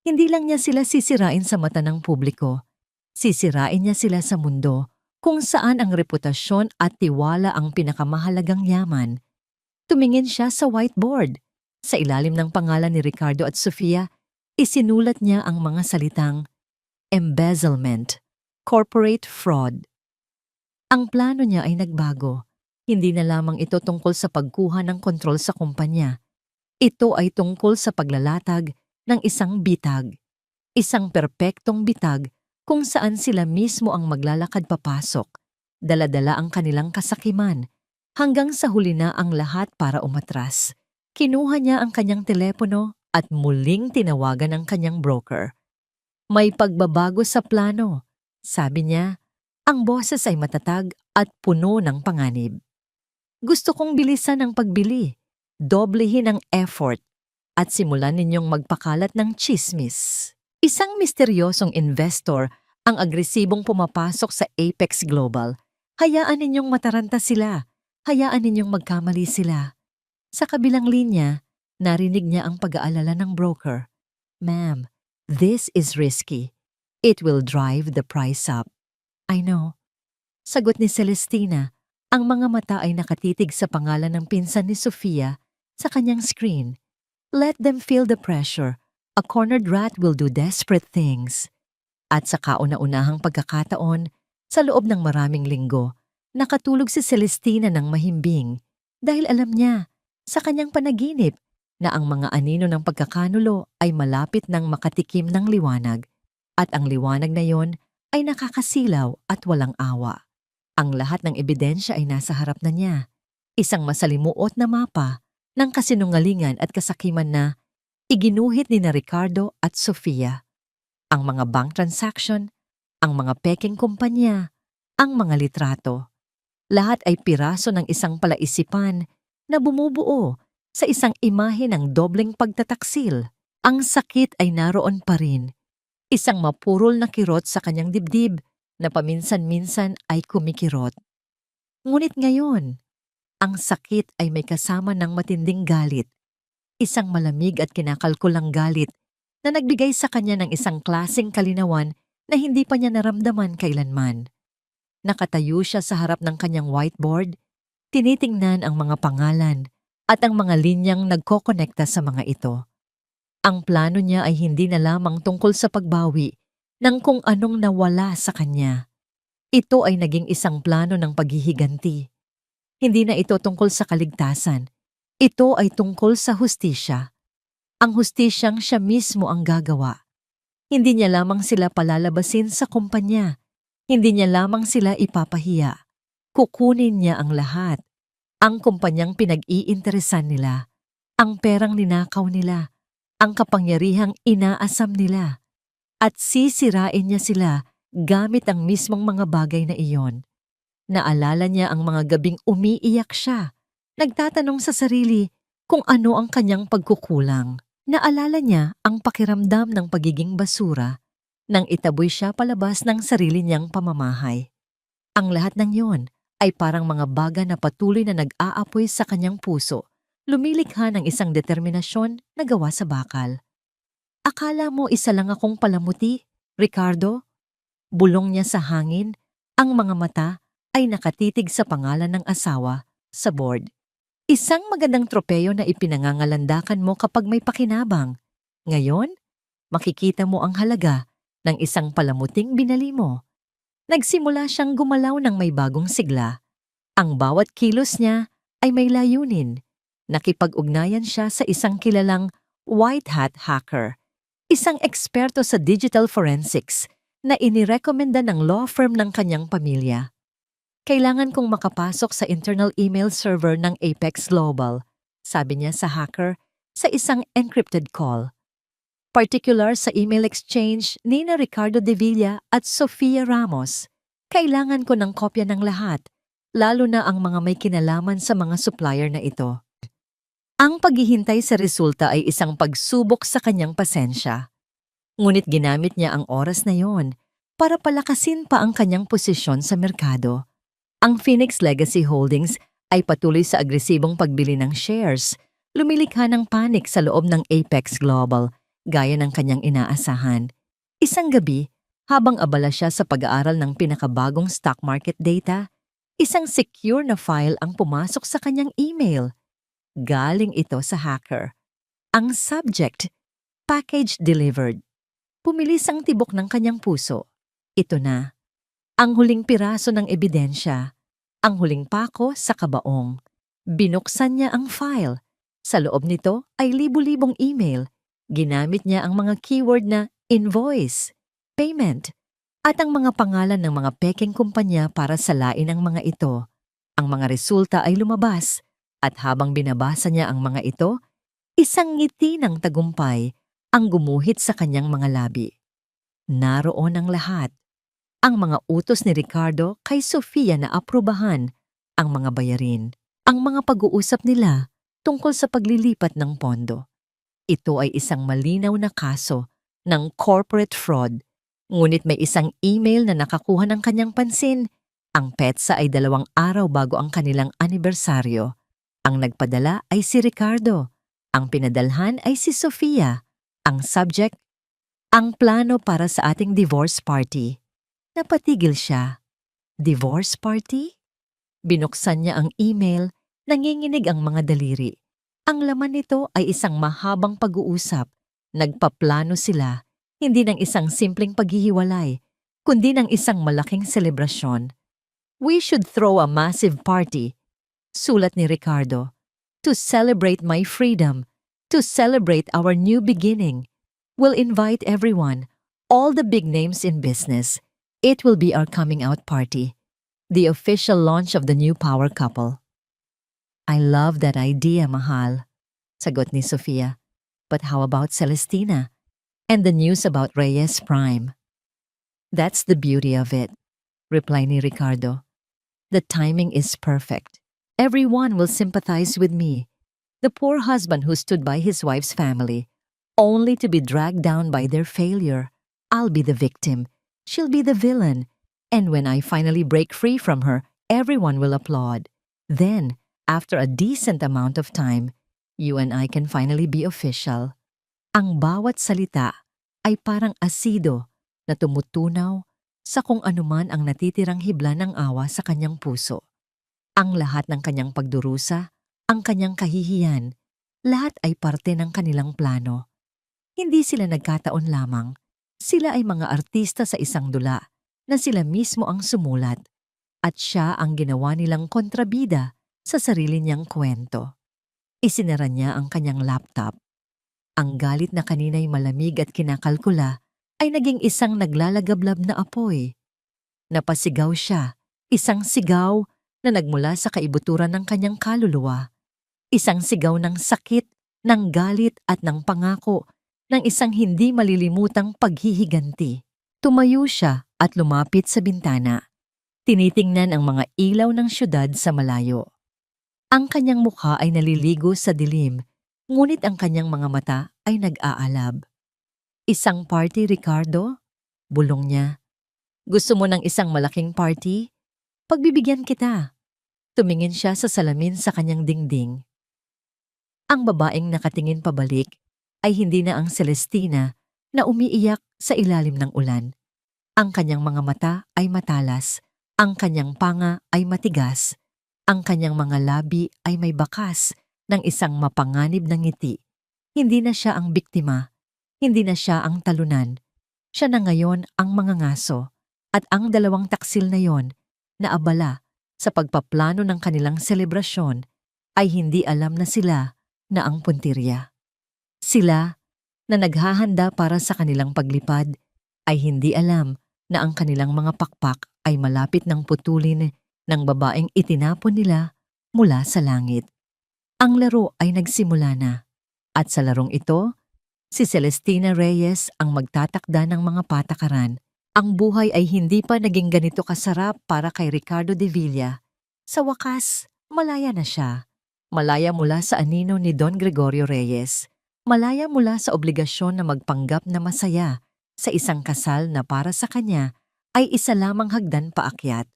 Hindi lang niya sila sisirain sa mata ng publiko. Sisirain niya sila sa mundo kung saan ang reputasyon at tiwala ang pinakamahalagang yaman. Tumingin siya sa whiteboard. Sa ilalim ng pangalan ni Ricardo at Sofia, isinulat niya ang mga salitang embezzlement, corporate fraud. Ang plano niya ay nagbago. Hindi na lamang ito tungkol sa pagkuha ng kontrol sa kumpanya. Ito ay tungkol sa paglalatag ng isang bitag. Isang perpektong bitag kung saan sila mismo ang maglalakad papasok. Dala-dala ang kanilang kasakiman. Hanggang sa huli na ang lahat para umatras. Kinuha niya ang kanyang telepono at muling tinawagan ang kanyang broker. May pagbabago sa plano. Sabi niya, ang boses ay matatag at puno ng panganib. Gusto kong bilisan ang pagbili, doblehin ang effort, at simulan ninyong magpakalat ng tsismis. Isang misteryosong investor ang agresibong pumapasok sa Apex Global. Hayaan ninyong mataranta sila. Hayaan ninyong magkamali sila. Sa kabilang linya, narinig niya ang pag-aalala ng broker. Ma'am, this is risky. It will drive the price up. I know. Sagot ni Celestina. Ang mga mata ay nakatitig sa pangalan ng pinsan ni Sofia sa kanyang screen. Let them feel the pressure. A cornered rat will do desperate things. At sa kauna-unahang pagkakataon, sa loob ng maraming linggo, nakatulog si Celestina ng mahimbing dahil alam niya sa kanyang panaginip na ang mga anino ng pagkakanulo ay malapit ng makatikim ng liwanag at ang liwanag na yon ay nakakasilaw at walang awa. Ang lahat ng ebidensya ay nasa harap na niya. Isang masalimuot na mapa ng kasinungalingan at kasakiman na iginuhit ni na Ricardo at Sofia. Ang mga bank transaction, ang mga peking kumpanya, ang mga litrato. Lahat ay piraso ng isang palaisipan na bumubuo sa isang imahe ng dobleng pagtataksil. Ang sakit ay naroon pa rin. Isang mapurol na kirot sa kanyang dibdib na paminsan-minsan ay kumikirot. Ngunit ngayon, ang sakit ay may kasama ng matinding galit. Isang malamig at kinakalkulang galit na nagbigay sa kanya ng isang klaseng kalinawan na hindi pa niya naramdaman kailanman. Nakatayo siya sa harap ng kanyang whiteboard, tinitingnan ang mga pangalan at ang mga linyang nagkokonekta sa mga ito. Ang plano niya ay hindi na lamang tungkol sa pagbawi ng kung anong nawala sa kanya. Ito ay naging isang plano ng paghihiganti. Hindi na ito tungkol sa kaligtasan. Ito ay tungkol sa hustisya. Ang hustisyang siya mismo ang gagawa. Hindi niya lamang sila palalabasin sa kumpanya. Hindi niya lamang sila ipapahiya. Kukunin niya ang lahat. Ang kumpanyang pinag-iinteresan nila. Ang perang ninakaw nila. Ang kapangyarihang inaasam nila. At sisirain niya sila gamit ang mismong mga bagay na iyon. Naalala niya ang mga gabing umiiyak siya. Nagtatanong sa sarili kung ano ang kanyang pagkukulang. Naalala niya ang pakiramdam ng pagiging basura nang itaboy siya palabas ng sarili niyang pamamahay. Ang lahat ng yon ay parang mga baga na patuloy na nag-aapoy sa kanyang puso, lumilikha ng isang determinasyon na gawa sa bakal. Akala mo isa lang akong palamuti, Ricardo? Bulong niya sa hangin, ang mga mata ay nakatitig sa pangalan ng asawa sa board. Isang magandang tropeyo na ipinangangalandakan mo kapag may pakinabang. Ngayon, makikita mo ang halaga ng isang palamuting binali mo. Nagsimula siyang gumalaw ng may bagong sigla. Ang bawat kilos niya ay may layunin. Nakipag-ugnayan siya sa isang kilalang white hat hacker, isang eksperto sa digital forensics na inirekomenda ng law firm ng kanyang pamilya. Kailangan kong makapasok sa internal email server ng Apex Global, sabi niya sa hacker sa isang encrypted call. Particular sa email exchange ni Ricardo de Villa at Sofia Ramos. Kailangan ko ng kopya ng lahat, lalo na ang mga may kinalaman sa mga supplier na ito. Ang paghihintay sa resulta ay isang pagsubok sa kanyang pasensya. Ngunit ginamit niya ang oras na yon para palakasin pa ang kanyang posisyon sa merkado. Ang Phoenix Legacy Holdings ay patuloy sa agresibong pagbili ng shares, lumilikha ng panik sa loob ng Apex Global, gaya ng kanyang inaasahan. Isang gabi, habang abala siya sa pag-aaral ng pinakabagong stock market data, isang secure na file ang pumasok sa kanyang email. Galing ito sa hacker. Ang subject, package delivered. Pumilis ang tibok ng kanyang puso. Ito na. Ang huling piraso ng ebidensya, ang huling pako sa kabaong. Binuksan niya ang file. Sa loob nito ay libu-libong email. Ginamit niya ang mga keyword na invoice, payment, at ang mga pangalan ng mga pekeng kumpanya para salain ang mga ito. Ang mga resulta ay lumabas, at habang binabasa niya ang mga ito, isang ngiti ng tagumpay ang gumuhit sa kanyang mga labi. Naroon ang lahat. Ang mga utos ni Ricardo kay Sofia na aprubahan, ang mga bayarin, ang mga pag-uusap nila tungkol sa paglilipat ng pondo. Ito ay isang malinaw na kaso ng corporate fraud, ngunit may isang email na nakakuha ng kanyang pansin. Ang petsa ay 2 araw bago ang kanilang anibersaryo. Ang nagpadala ay si Ricardo. Ang pinadalhan ay si Sofia. Ang subject, ang plano para sa ating divorce party. Napatigil siya. Divorce party? Binuksan niya ang email, nanginginig ang mga daliri. Ang laman nito ay isang mahabang pag-uusap. Nagpaplano sila, hindi ng isang simpleng paghihiwalay, kundi ng isang malaking selebrasyon. We should throw a massive party, sulat ni Ricardo, to celebrate my freedom, to celebrate our new beginning. We'll invite everyone, all the big names in business. It will be our coming out party, the official launch of the new power couple. I love that idea, mahal, sagot ni Sofia. But how about Celestina? And the news about Reyes Prime? That's the beauty of it, replied ni Ricardo. The timing is perfect. Everyone will sympathize with me. The poor husband who stood by his wife's family, only to be dragged down by their failure. I'll be the victim. She'll be the villain. And when I finally break free from her, everyone will applaud. Then, after a decent amount of time, you and I can finally be official. Ang bawat salita ay parang asido na tumutunaw sa kung anuman ang natitirang hibla ng awa sa kanyang puso. Ang lahat ng kanyang pagdurusa, ang kanyang kahihiyan, lahat ay parte ng kanilang plano. Hindi sila nagkataon lamang. Sila ay mga artista sa isang dula na sila mismo ang sumulat at siya ang ginawa nilang kontrabida sa sarili niyang kwento. Isinara niya ang kanyang laptop. Ang galit na kanina'y malamig at kinakalkula ay naging isang naglalagablab na apoy. Napasigaw siya, isang sigaw na nagmula sa kaibuturan ng kanyang kaluluwa. Isang sigaw ng sakit, ng galit at ng pangako ng isang hindi malilimutang paghihiganti. Tumayo siya at lumapit sa bintana. Tinitingnan ang mga ilaw ng syudad sa malayo. Ang kanyang mukha ay naliligo sa dilim, ngunit ang kanyang mga mata ay nag-aalab. Isang party, Ricardo? Bulong niya. Gusto mo ng isang malaking party? Pagbibigyan kita. Tumingin siya sa salamin sa kanyang dingding. Ang babaeng nakatingin pabalik ay hindi na ang Celestina na umiiyak sa ilalim ng ulan. Ang kanyang mga mata ay matalas, ang kanyang panga ay matigas, ang kanyang mga labi ay may bakas ng isang mapanganib na ngiti. Hindi na siya ang biktima, hindi na siya ang talunan. Siya na ngayon ang mangangaso at ang dalawang taksil na yon na abala sa pagpaplano ng kanilang selebrasyon ay hindi alam na sila na ang puntirya. Sila na naghahanda para sa kanilang paglipad ay hindi alam na ang kanilang mga pakpak ay malapit ng putulin ng babaeng itinapon nila mula sa langit. Ang laro ay nagsimula na at sa larong ito, si Celestina Reyes ang magtatakda ng mga patakaran. Ang buhay ay hindi pa naging ganito kasarap para kay Ricardo de Villa. Sa wakas, malaya na siya. Malaya mula sa anino ni Don Gregorio Reyes. Malaya mula sa obligasyon na magpanggap na masaya sa isang kasal na para sa kanya ay isa lamang hagdan paakyat.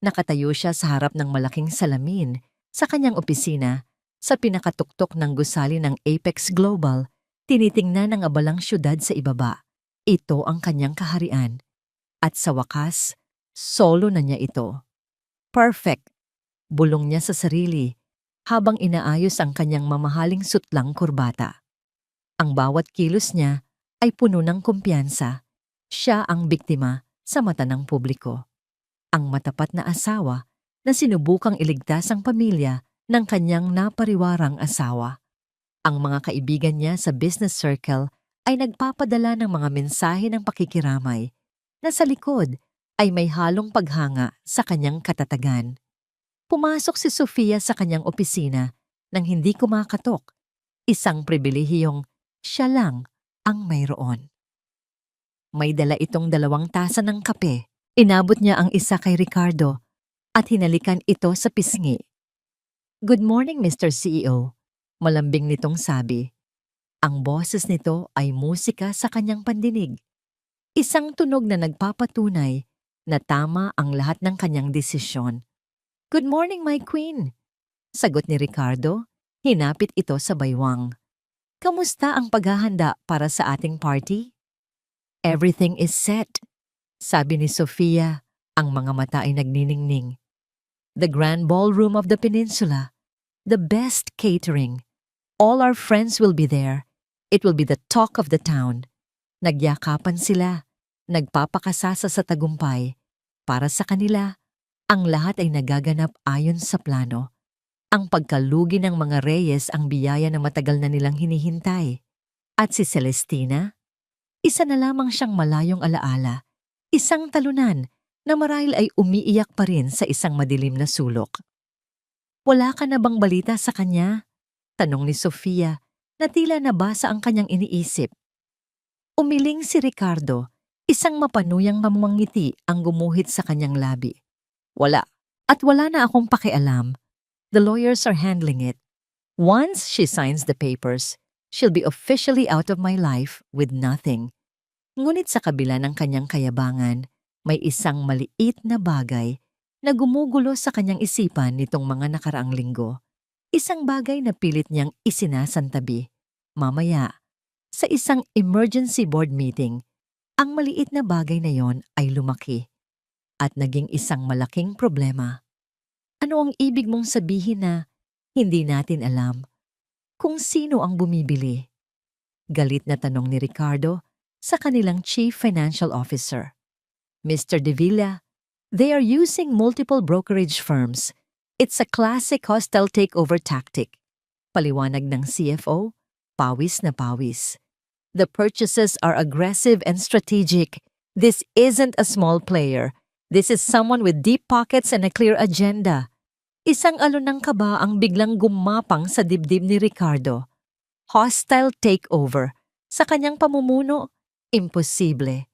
Nakatayo siya sa harap ng malaking salamin sa kanyang opisina sa pinakatuktok ng gusali ng Apex Global. Tinitingnan ng abalang syudad sa ibaba. Ito ang kanyang kaharian. At sa wakas, solo na niya ito. Perfect, bulong niya sa sarili habang inaayos ang kanyang mamahaling sutlang kurbata. Ang bawat kilos niya ay puno ng kumpiyansa. Siya ang biktima sa mata ng publiko. Ang matapat na asawa na sinubukang iligtas ang pamilya ng kanyang napariwarang asawa. Ang mga kaibigan niya sa business circle ay nagpapadala ng mga mensahe ng pakikiramay na sa likod ay may halong paghanga sa kanyang katatagan. Pumasok si Sofia sa kanyang opisina nang hindi kumakatok. Isang pribilehiyong siya lang ang mayroon. May dala itong 2 tasa ng kape. Inabot niya ang isa kay Ricardo at hinalikan ito sa pisngi. Good morning, Mr. CEO. Malambing nitong sabi. Ang boses nito ay musika sa kanyang pandinig. Isang tunog na nagpapatunay na tama ang lahat ng kanyang desisyon. Good morning, my queen. Sagot ni Ricardo, hinapit ito sa baywang. Kamusta ang paghahanda para sa ating party? Everything is set, sabi ni Sofia, ang mga mata ay nagniningning. The grand ballroom of the peninsula, the best catering. All our friends will be there. It will be the talk of the town. Nagyakapan sila, nagpapakasasa sa tagumpay. Para sa kanila, ang lahat ay nagaganap ayon sa plano. Ang pagkalugi ng mga Reyes ang biyaya na matagal na nilang hinihintay. At si Celestina? Isa na lamang siyang malayong alaala. Isang talunan na marahil ay umiiyak pa rin sa isang madilim na sulok. Wala ka na bang balita sa kanya? Tanong ni Sofia na tila nabasa ang kanyang iniisip. Umiling si Ricardo, isang mapanuyang mamangiti ang gumuhit sa kanyang labi. Wala. At wala na akong pakialam. The lawyers are handling it. Once she signs the papers, she'll be officially out of my life with nothing. Ngunit sa kabila ng kanyang kayabangan, may isang maliit na bagay na gumugulo sa kanyang isipan nitong mga nakaraang linggo. Isang bagay na pilit niyang isinasantabi. Mamaya, Sa isang emergency board meeting, ang maliit na bagay na yon ay lumaki at naging isang malaking problema. Ano ang ibig mong sabihin na hindi natin alam kung sino ang bumibili? Galit na tanong ni Ricardo sa kanilang Chief Financial Officer. Mr. De Villa, they are using multiple brokerage firms. It's a classic hostile takeover tactic. Paliwanag ng CFO, pawis na pawis. The purchases are aggressive and strategic. This isn't a small player. This is someone with deep pockets and a clear agenda. Isang alon ng kaba ang biglang gumapang sa dibdib ni Ricardo. Hostile takeover. Sa kanyang pamumuno, imposible.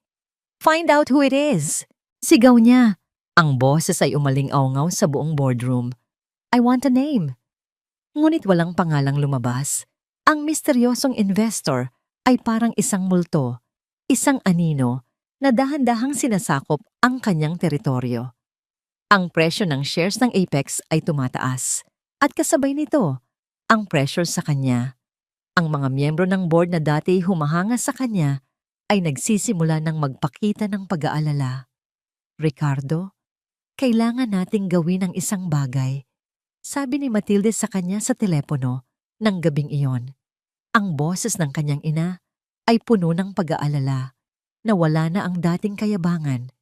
Find out who it is. Sigaw niya. Ang boses ay umaling-awngaw sa buong boardroom. I want a name. Ngunit walang pangalang lumabas. Ang misteryosong investor ay parang isang multo, isang anino na dahan-dahang sinasakop ang kanyang teritoryo. Ang presyo ng shares ng Apex ay tumataas at kasabay nito, ang pressure sa kanya. Ang mga miyembro ng board na dati humahanga sa kanya ay nagsisimula ng magpakita ng pag-aalala. Ricardo, kailangan nating gawin ang isang bagay, sabi ni Matilde sa kanya sa telepono ng gabing iyon. Ang boses ng kanyang ina ay puno ng pag-aalala na wala na ang dating kayabangan.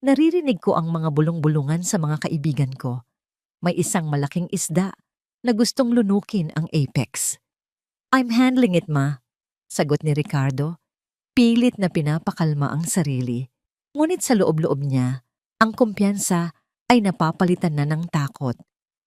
Naririnig ko ang mga bulong-bulungan sa mga kaibigan ko. May isang malaking isda na gustong lunukin ang Apex. I'm handling it, ma, sagot ni Ricardo. Pilit na pinapakalma ang sarili. Ngunit sa loob-loob niya, ang kumpiyansa ay napapalitan na ng takot.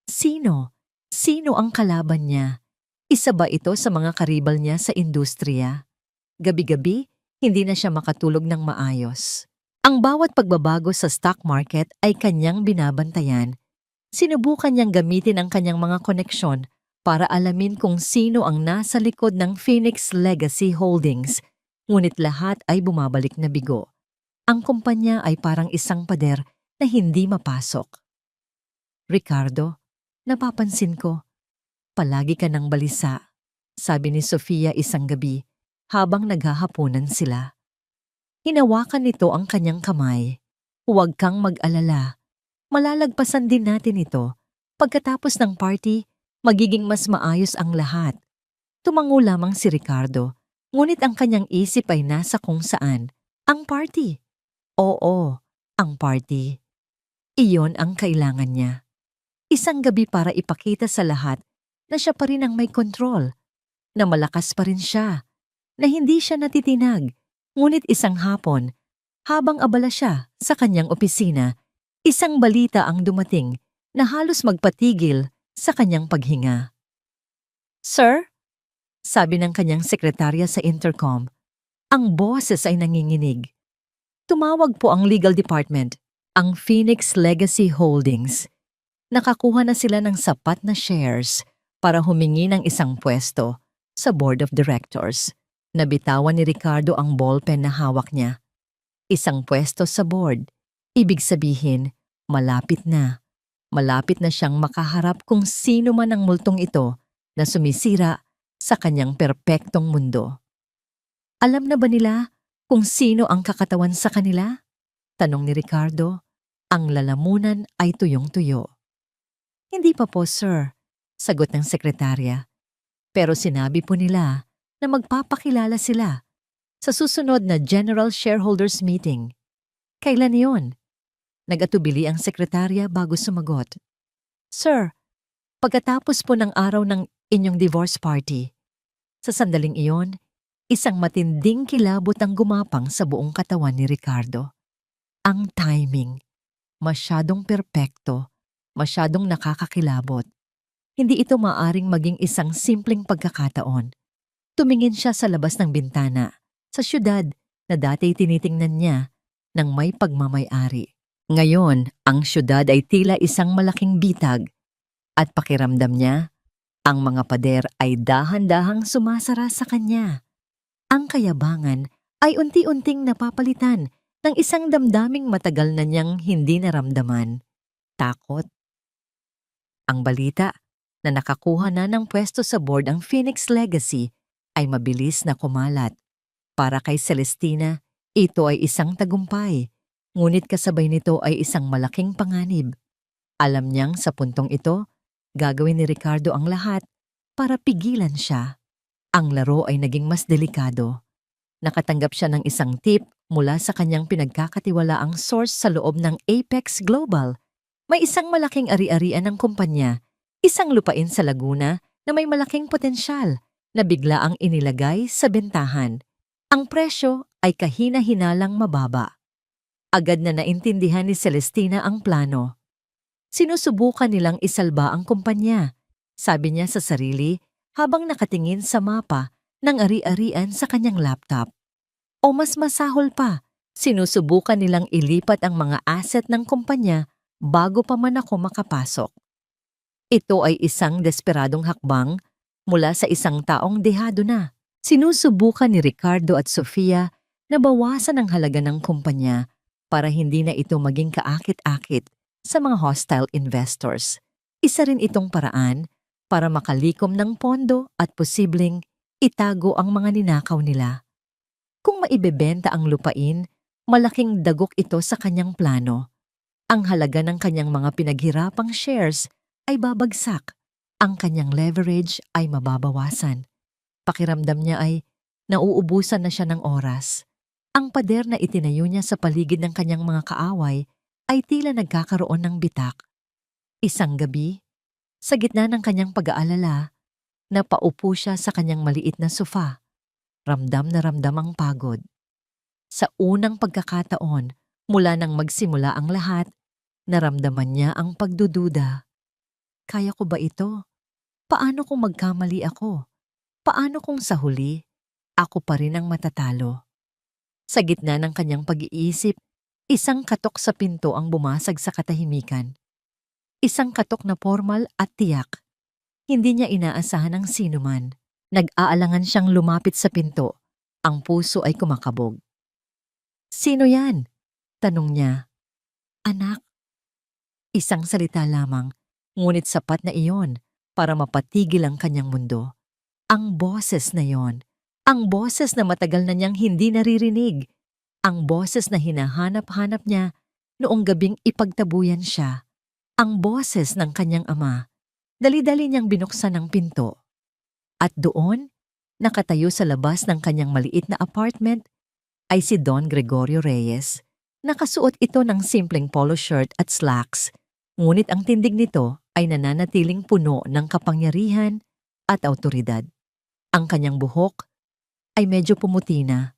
Sino? Sino ang kalaban niya? Isa ba ito sa mga karibal niya sa industriya? Gabi-gabi, hindi na siya makatulog ng maayos. Ang bawat pagbabago sa stock market ay kanyang binabantayan. Sinubukan niyang gamitin ang kanyang mga koneksyon para alamin kung sino ang nasa likod ng Phoenix Legacy Holdings, ngunit lahat ay bumabalik na bigo. Ang kumpanya ay parang isang pader na hindi mapasok. Ricardo, napapansin ko, palagi ka ng balisa, sabi ni Sofia isang gabi habang naghahaponan sila. Hinawakan nito ang kanyang kamay. Huwag kang mag-alala. Malalagpasan din natin ito. Pagkatapos ng party, magiging mas maayos ang lahat. Tumango lamang si Ricardo, ngunit ang kanyang isip ay nasa kung saan. Ang party. Oo, ang party. Iyon ang kailangan niya. Isang gabi para ipakita sa lahat na siya pa rin ang may kontrol, na malakas pa rin siya, na hindi siya natitinag. Ngunit isang hapon, habang abala siya sa kanyang opisina, isang balita ang dumating na halos magpatigil sa kanyang paghinga. Sir? Sabi ng kanyang sekretarya sa intercom. Ang boses ay nanginginig. Tumawag po ang legal department, ang Phoenix Legacy Holdings. Nakakuha na sila ng sapat na shares para humingi ng isang pwesto sa board of directors. Nabitawan ni Ricardo ang ballpen na hawak niya. Isang pwesto sa board. Ibig sabihin, malapit na. Malapit na siyang makaharap kung sino man ang multong ito na sumisira sa kanyang perpektong mundo. Alam na ba nila kung sino ang kakatawan sa kanila? Tanong ni Ricardo. Ang lalamunan ay tuyong-tuyo. Hindi pa po, sir, sagot ng sekretarya. Pero sinabi po nila na magpapakilala sila sa susunod na General Shareholders Meeting. Kailan iyon? Nag-atubili ang sekretarya bago sumagot. Sir, pagkatapos po ng araw ng inyong divorce party. Sa sandaling iyon, isang matinding kilabot ang gumapang sa buong katawan ni Ricardo. Ang timing, masyadong perpekto, masyadong nakakakilabot. Hindi ito maaring maging isang simpleng pagkakataon. Tumingin siya sa labas ng bintana, sa syudad na dati tinitingnan niya ng may pagmamay-ari. Ngayon, ang syudad ay tila isang malaking bitag at pakiramdam niya, ang mga pader ay dahan-dahang sumasara sa kanya. Ang kayabangan ay unti-unting napapalitan ng isang damdaming matagal na niyang hindi naramdaman. Takot. Ang balita na nakakuha na ng pwesto sa board ang Phoenix Legacy ay mabilis na kumalat. Para kay Celestina, ito ay isang tagumpay, ngunit kasabay nito ay isang malaking panganib. Alam niyang sa puntong ito, gagawin ni Ricardo ang lahat para pigilan siya. Ang laro ay naging mas delikado. Nakatanggap siya ng isang tip mula sa kanyang pinagkakatiwalaang source sa loob ng Apex Global. May isang malaking ari-arian ng kumpanya, isang lupain sa Laguna na may malaking potensyal na bigla ang inilagay sa bentahan. Ang presyo ay kahina-hinalang mababa. Agad na naintindihan ni Celestina ang plano. Sinusubukan nilang isalba ang kumpanya, sabi niya sa sarili habang nakatingin sa mapa ng ari-arian sa kanyang laptop. O mas masahol pa, sinusubukan nilang ilipat ang mga asset ng kumpanya bago pa man ako makapasok. Ito ay isang desperadong hakbang mula sa isang taong dehado na. Sinusubukan ni Ricardo at Sofia na bawasan ang halaga ng kumpanya para hindi na ito maging kaakit-akit sa mga hostile investors. Isa rin itong paraan para makalikom ng pondo at posibleng itago ang mga ninakaw nila. Kung maibebenta ang lupain, malaking dagok ito sa kanyang plano. Ang halaga ng kanyang mga pinaghirapang shares ay babagsak. Ang kanyang leverage ay mababawasan. Pakiramdam niya ay nauubusan na siya ng oras. Ang pader na itinayo niya sa paligid ng kanyang mga kaaway ay tila nagkakaroon ng bitak. Isang gabi, sa gitna ng kanyang pag-aalala, napaupo siya sa kanyang maliit na sofa. Ramdam na ramdam ang pagod. Sa unang pagkakataon, mula nang magsimula ang lahat, naramdaman niya ang pagdududa. Kaya ko ba ito? Paano kung magkamali ako? Paano kung sa huli, ako pa rin ang matatalo? Sa gitna ng kanyang pag-iisip, isang katok sa pinto ang bumasag sa katahimikan. Isang katok na formal at tiyak. Hindi niya inaasahan ang sinuman. Nag-aalangan siyang lumapit sa pinto. Ang puso ay kumakabog. "Sino yan?" tanong niya. "Anak." Isang salita lamang, ngunit sapat na iyon para mapatigil ang kanyang mundo. Ang boses na yon. Ang boses na matagal na niyang hindi naririnig. Ang boses na hinahanap-hanap niya noong gabing ipagtabuyan siya. Ang boses ng kanyang ama. Dali-dali niyang binuksan ang pinto. At doon, nakatayo sa labas ng kanyang maliit na apartment, ay si Don Gregorio Reyes. Nakasuot ito ng simpleng polo shirt at slacks, ngunit ang tindig nito ay nananatiling puno ng kapangyarihan at awtoridad. Ang kanyang buhok ay medyo pumuti na,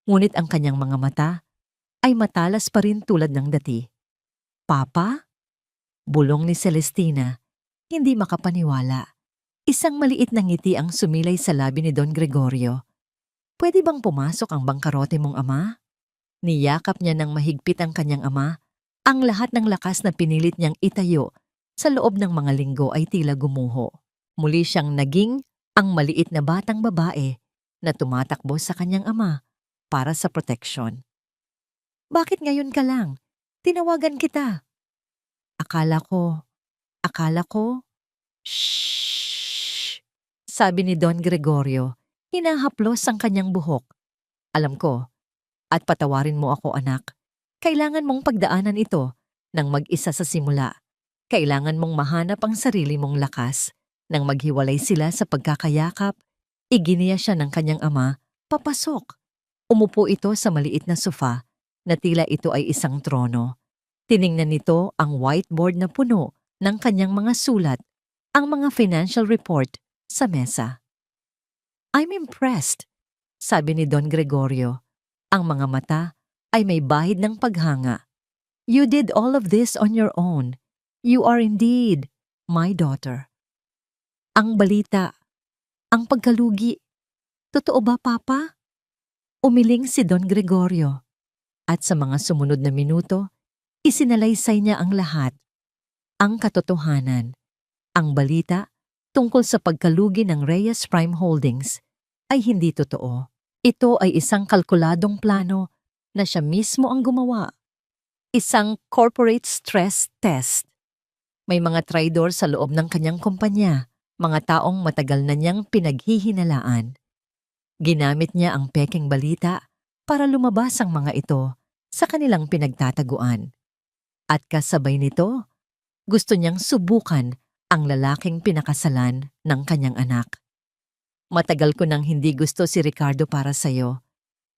ngunit ang kanyang mga mata ay matalas pa rin tulad ng dati. "Papa?" Bulong ni Celestina, hindi makapaniwala. Isang maliit na ngiti ang sumilay sa labi ni Don Gregorio. "Pwede bang pumasok ang bangkarote mong ama?" Niyakap niya ng mahigpit ang kanyang ama. Ang lahat ng lakas na pinilit niyang itayo sa loob ng mga linggo ay tila gumuho. Muli siyang naging ang maliit na batang babae na tumatakbo sa kanyang ama para sa proteksyon. "Bakit ngayon ka lang? Tinawagan kita." Akala ko, shhh, sabi ni Don Gregorio, hinahaplos ang kanyang buhok. "Alam ko, at patawarin mo ako anak. Kailangan mong pagdaanan ito ng mag-isa sa simula. Kailangan mong mahanap ang sarili mong lakas. Nang maghiwalay sila sa pagkakayakap, iginiya siya ng kanyang ama, papasok. Umupo ito sa maliit na sofa na tila ito ay isang trono. Tiningnan nito ang whiteboard na puno ng kanyang mga sulat, ang mga financial report sa mesa. "I'm impressed," sabi ni Don Gregorio. Ang mga mata ay may bahid ng paghanga. "You did all of this on your own. You are indeed my daughter." Ang balita, ang pagkalugi. "Totoo ba, Papa?" Umiling si Don Gregorio. At sa mga sumunod na minuto, isinalaysay niya ang lahat. Ang katotohanan. Ang balita tungkol sa pagkalugi ng Reyes Prime Holdings ay hindi totoo. Ito ay isang kalkuladong plano na siya mismo ang gumawa. Isang corporate stress test. May mga traidor sa loob ng kanyang kumpanya, mga taong matagal na niyang pinaghihinalaan. Ginamit niya ang pekeng balita para lumabas ang mga ito sa kanilang pinagtataguan. At kasabay nito, gusto niyang subukan ang lalaking pinakasalan ng kanyang anak. Matagal ko nang hindi gusto si Ricardo para sa'yo.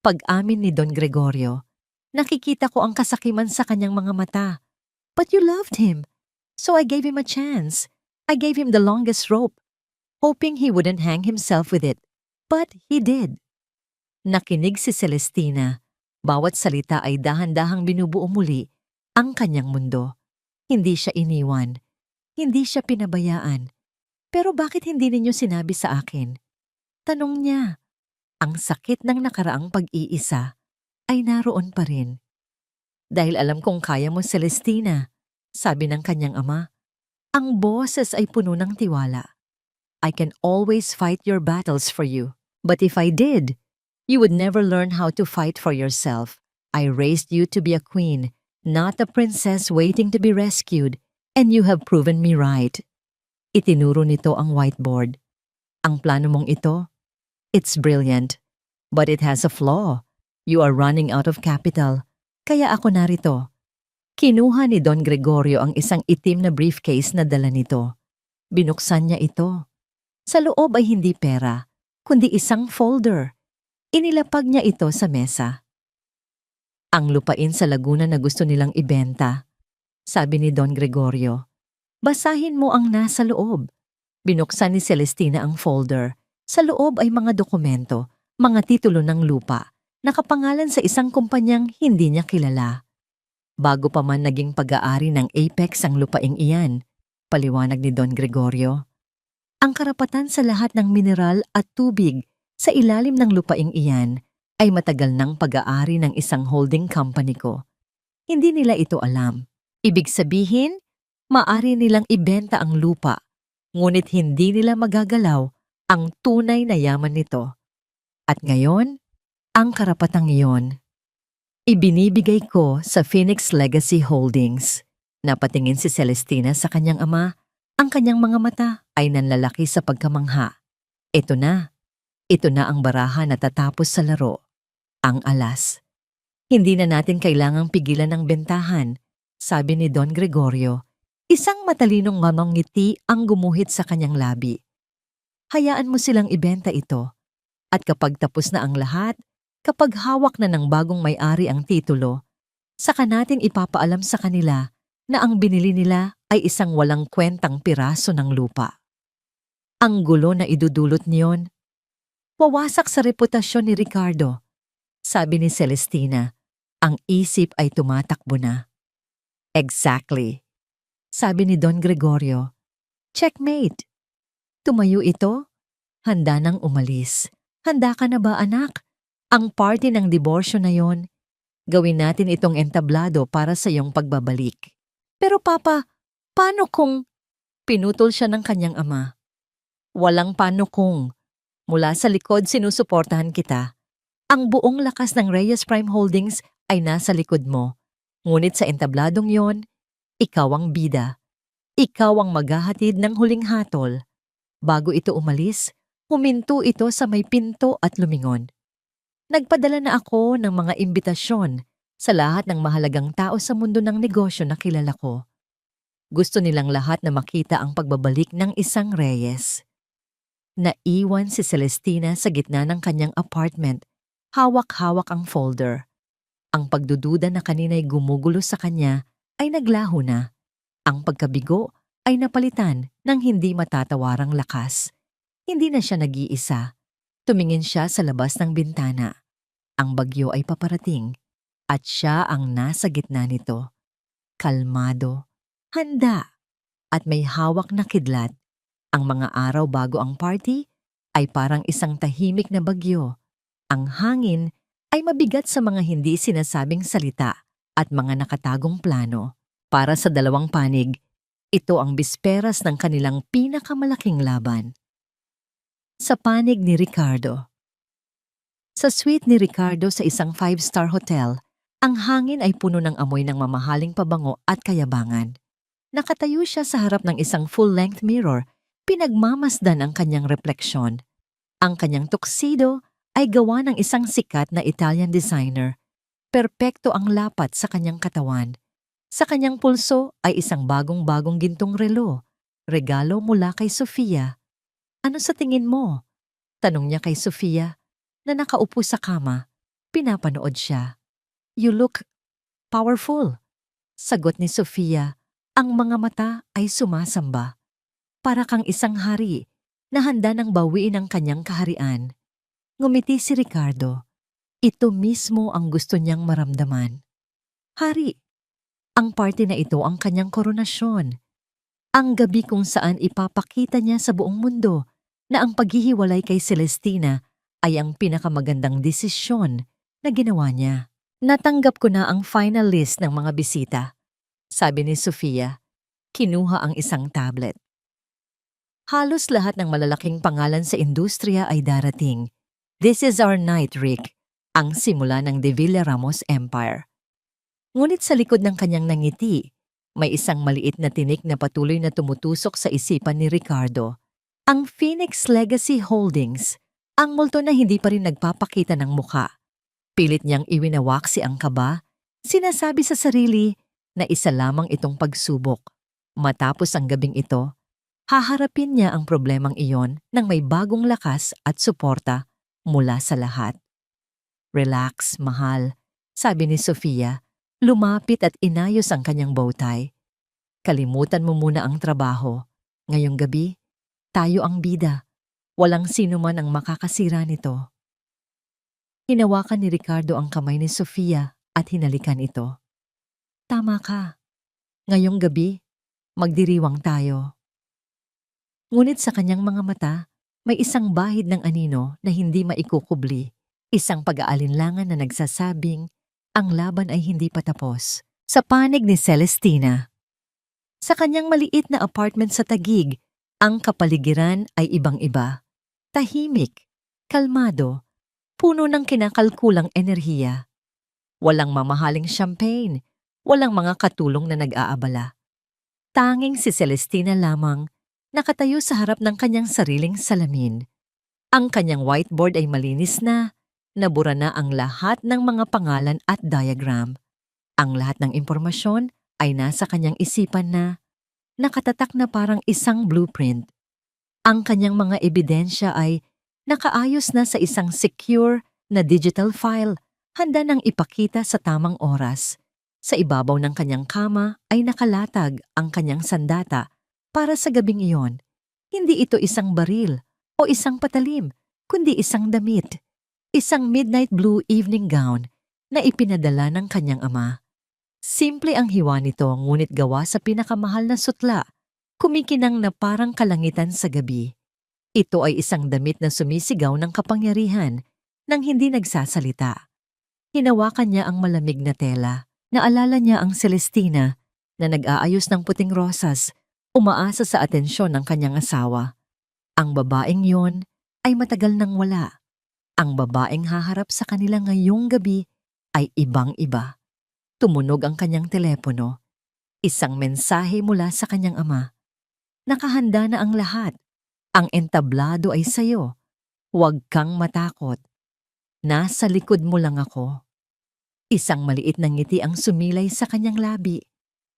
Pag-amin ni Don Gregorio, nakikita ko ang kasakiman sa kanyang mga mata. But you loved him, so I gave him a chance. I gave him the longest rope, hoping he wouldn't hang himself with it. But he did. Nakinig si Celestina. Bawat salita ay dahan-dahang binubuo muli ang kanyang mundo. Hindi siya iniwan. Hindi siya pinabayaan. Pero bakit hindi ninyo sinabi sa akin? Tanong niya. Ang sakit ng nakaraang pag-iisa ay naroon pa rin. Dahil alam kong kaya mo, Celestina, sabi ng kanyang ama. Ang boses ay puno ng tiwala. I can always fight your battles for you. But if I did, you would never learn how to fight for yourself. I raised you to be a queen, not a princess waiting to be rescued, and you have proven me right. Itinuro nito ang whiteboard. Ang plano mong ito, it's brilliant, but it has a flaw. You are running out of capital, kaya ako narito. Kinuha ni Don Gregorio ang isang itim na briefcase na dala nito. Binuksan niya ito. Sa loob ay hindi pera, kundi isang folder. Inilapag niya ito sa mesa. Ang lupain sa Laguna na gusto nilang ibenta, sabi ni Don Gregorio. Basahin mo ang nasa loob. Binuksan ni Celestina ang folder. Sa loob ay mga dokumento, mga titulo ng lupa, nakapangalan sa isang kumpanyang hindi niya kilala. Bago pa man naging pag-aari ng Apex ang lupaing iyan, paliwanag ni Don Gregorio. Ang karapatan sa lahat ng mineral at tubig sa ilalim ng lupaing iyan ay matagal ng pag-aari ng isang holding company ko. Hindi nila ito alam. Ibig sabihin, maaari nilang ibenta ang lupa, ngunit hindi nila magagalaw ang tunay na yaman nito. At ngayon, ang karapatang iyon, ibinibigay ko sa Phoenix Legacy Holdings. Napatingin si Celestina sa kanyang ama. Ang kanyang mga mata ay nanlalaki sa pagkamangha. Ito na ang baraha na tatapos sa laro. Ang alas. Hindi na natin kailangang pigilan ng bentahan, sabi ni Don Gregorio. Isang matalinong nganong ngiti ang gumuhit sa kanyang labi. Hayaan mo silang ibenta ito. At kapag tapos na ang lahat, kapag hawak na ng bagong may-ari ang titulo, saka natin ipapaalam sa kanila na ang binili nila ay isang walang kwentang piraso ng lupa. Ang gulo na idudulot niyon, wawasak sa reputasyon ni Ricardo. Sabi ni Celestina, ang isip ay tumatakbo na. Exactly. Sabi ni Don Gregorio, checkmate. Tumayo ito, handa nang umalis. Handa ka na ba, anak? Ang party ng diborsyo na yon, gawin natin itong entablado para sa iyong pagbabalik. Pero Papa, paano kung... Pinutol siya ng kanyang ama. Walang paano kung. Mula sa likod sinusuportahan kita. Ang buong lakas ng Reyes Prime Holdings ay nasa likod mo. Ngunit sa entabladong yon, ikaw ang bida. Ikaw ang maghahatid ng huling hatol. Bago ito umalis, huminto ito sa may pinto at lumingon. Nagpadala na ako ng mga imbitasyon sa lahat ng mahalagang tao sa mundo ng negosyo na kilala ko. Gusto nilang lahat na makita ang pagbabalik ng isang Reyes. Naiwan si Celestina sa gitna ng kanyang apartment, hawak-hawak ang folder. Ang pagdududa na kanina'y gumugulo sa kanya ay naglaho na. Ang pagkabigo ay napalitan ng hindi matatawarang lakas. Hindi na siya nag-iisa. Tumingin siya sa labas ng bintana. Ang bagyo ay paparating at siya ang nasa gitna nito. Kalmado, handa, at may hawak na kidlat. Ang mga araw bago ang party ay parang isang tahimik na bagyo. Ang hangin ay mabigat sa mga hindi sinasabing salita at mga nakatagong plano. Para sa dalawang panig, ito ang bisperas ng kanilang pinakamalaking laban. Sa panig ni Ricardo. Sa suite ni Ricardo sa isang 5-star hotel, ang hangin ay puno ng amoy ng mamahaling pabango at kayabangan. Nakatayo siya sa harap ng isang full-length mirror, pinagmamasdan ang kanyang refleksyon. Ang kanyang tuxedo ay gawa ng isang sikat na Italian designer. Perpekto ang lapat sa kanyang katawan. Sa kanyang pulso ay isang bagong-bagong gintong relo. Regalo mula kay Sofia. Ano sa tingin mo? Tanong niya kay Sofia na nakaupo sa kama. Pinapanood siya. You look powerful. Sagot ni Sofia. Ang mga mata ay sumasamba. Para kang isang hari na handa ng bawiin ang kanyang kaharian. Ngumiti si Ricardo. Ito mismo ang gusto niyang maramdaman. Hari, ang party na ito ang kanyang koronasyon. Ang gabi kung saan ipapakita niya sa buong mundo na ang paghihiwalay kay Celestina ay ang pinakamagandang desisyon na ginawa niya. Natanggap ko na ang final list ng mga bisita, sabi ni Sofia. Kinuha ang isang tablet. Halos lahat ng malalaking pangalan sa industriya ay darating. This is our night, Rick, ang simula ng De Villa Ramos Empire. Ngunit sa likod ng kanyang nangiti, may isang maliit na tinik na patuloy na tumutusok sa isipan ni Ricardo. Ang Phoenix Legacy Holdings, ang multo na hindi pa rin nagpapakita ng muka. Pilit niyang iwinawaksi ang kaba, sinasabi sa sarili na isa lamang itong pagsubok. Matapos ang gabing ito, haharapin niya ang problemang iyon ng may bagong lakas at suporta mula sa lahat. Relax, mahal, sabi ni Sofia, lumapit at inayos ang kanyang bowtie. Kalimutan mo muna ang trabaho. Ngayong gabi, tayo ang bida. Walang sino man ang makakasira nito. Hinawakan ni Ricardo ang kamay ni Sofia at hinalikan ito. Tama ka. Ngayong gabi, magdiriwang tayo. Ngunit sa kanyang mga mata, may isang bahid ng anino na hindi maikukubli. Isang pag-aalinlangan na nagsasabing ang laban ay hindi pa tapos. Sa panig ni Celestina. Sa kanyang maliit na apartment sa Taguig, ang kapaligiran ay ibang-iba. Tahimik, kalmado, puno ng kinakalkulang enerhiya. Walang mamahaling champagne, walang mga katulong na nag-aabala. Tanging si Celestina lamang nakatayo sa harap ng kanyang sariling salamin. Ang kanyang whiteboard ay malinis na, nabura na ang lahat ng mga pangalan at diagram. Ang lahat ng impormasyon ay nasa kanyang isipan na, nakatatak na parang isang blueprint. Ang kanyang mga ebidensya ay nakaayos na sa isang secure na digital file, handa nang ipakita sa tamang oras. Sa ibabaw ng kanyang kama ay nakalatag ang kanyang sandata para sa gabing iyon. Hindi ito isang baril o isang patalim, kundi isang damit. Isang midnight blue evening gown na ipinadala ng kanyang ama. Simple ang hiwa nito ngunit gawa sa pinakamahal na sutla, kumikinang na parang kalangitan sa gabi. Ito ay isang damit na sumisigaw ng kapangyarihan nang hindi nagsasalita. Hinawakan niya ang malamig na tela. Naalala niya ang Celestina na nag-aayos ng puting rosas, umaasa sa atensyon ng kanyang asawa. Ang babaeng yon ay matagal nang wala. Ang babaeng haharap sa kanila ngayong gabi ay ibang-iba. Tumunog ang kanyang telepono. Isang mensahe mula sa kanyang ama. Nakahanda na ang lahat. Ang entablado ay sayo. Huwag kang matakot. Nasa likod mo lang ako. Isang maliit na ngiti ang sumilay sa kanyang labi.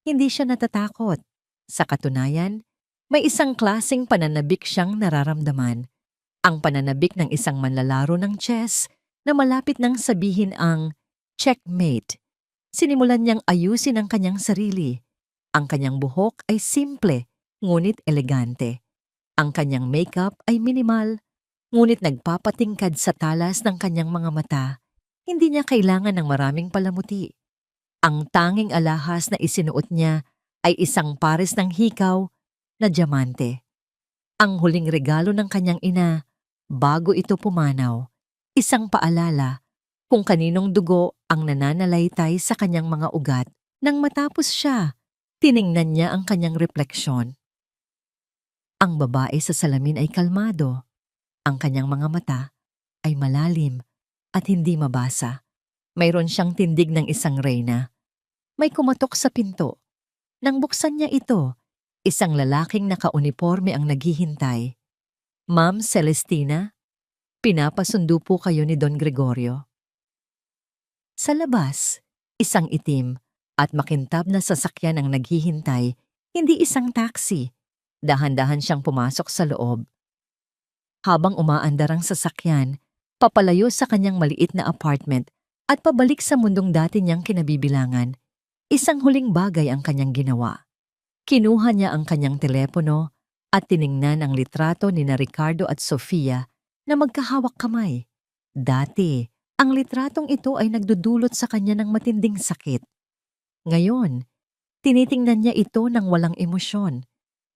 Hindi siya natatakot. Sa katunayan, may isang klaseng pananabik siyang nararamdaman. Ang pananabik ng isang manlalaro ng chess na malapit nang sabihin ang checkmate. Sinimulan niyang ayusin ang kanyang sarili. Ang kanyang buhok ay simple, ngunit elegante. Ang kanyang makeup ay minimal, ngunit nagpapatingkad sa talas ng kanyang mga mata. Hindi niya kailangan ng maraming palamuti. Ang tanging alahas na isinuot niya ay isang pares ng hikaw na diamante. Ang huling regalo ng kanyang ina bago ito pumanaw, isang paalala kung kaninong dugo ang nananalaytay sa kanyang mga ugat. Nang matapos siya, tiningnan niya ang kanyang refleksyon. Ang babae sa salamin ay kalmado. Ang kanyang mga mata ay malalim at hindi mabasa. Mayroon siyang tindig ng isang reyna. May kumatok sa pinto. Nang buksan niya ito, isang lalaking nakauniporme ang naghihintay. Ma'am Celestina? Pinapasundo po kayo ni Don Gregorio. Sa labas, isang itim at makintab na sasakyan ang naghihintay, hindi isang taxi. Dahan-dahan siyang pumasok sa loob. Habang umaandar ang sasakyan, papalayo sa kanyang maliit na apartment at pabalik sa mundong dati niyang kinabibilangan, isang huling bagay ang kanyang ginawa. Kinuha niya ang kanyang telepono at tiningnan ang litrato ni na Ricardo at Sofia na magkahawak kamay. Dati, ang litratong ito ay nagdudulot sa kanya ng matinding sakit. Ngayon, tinitingnan niya ito ng walang emosyon.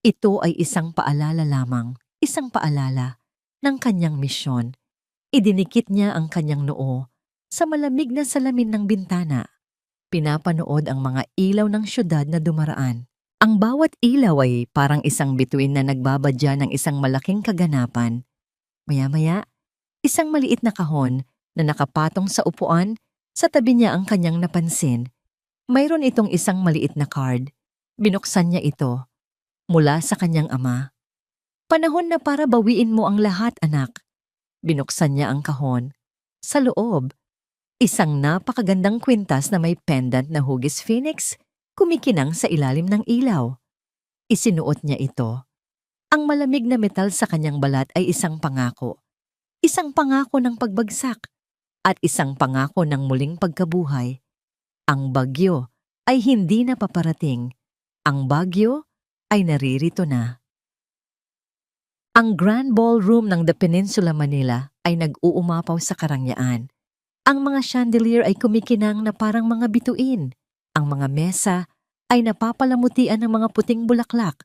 Ito ay isang paalala lamang, isang paalala ng kanyang misyon. Idinikit niya ang kanyang noo sa malamig na salamin ng bintana. Pinapanood ang mga ilaw ng syudad na dumaraan. Ang bawat ilaw ay parang isang bituin na nagbabadya ng isang malaking kaganapan. Maya-maya, isang maliit na kahon na nakapatong sa upuan, sa tabi niya ang kanyang napansin. Mayroon itong isang maliit na card. Binuksan niya ito. Mula sa kanyang ama. Panahon na para bawiin mo ang lahat, anak. Binuksan niya ang kahon. Sa loob, isang napakagandang kwintas na may pendant na hugis phoenix, kumikinang sa ilalim ng ilaw. Isinuot niya ito. Ang malamig na metal sa kanyang balat ay isang pangako. Isang pangako ng pagbagsak at isang pangako ng muling pagkabuhay. Ang bagyo ay hindi na paparating. Ang bagyo ay naririto na. Ang Grand Ballroom ng The Peninsula Manila ay nag-uumapaw sa karangyaan. Ang mga chandelier ay kumikinang na parang mga bituin. Ang mga mesa ay napapalamutian ng mga puting bulaklak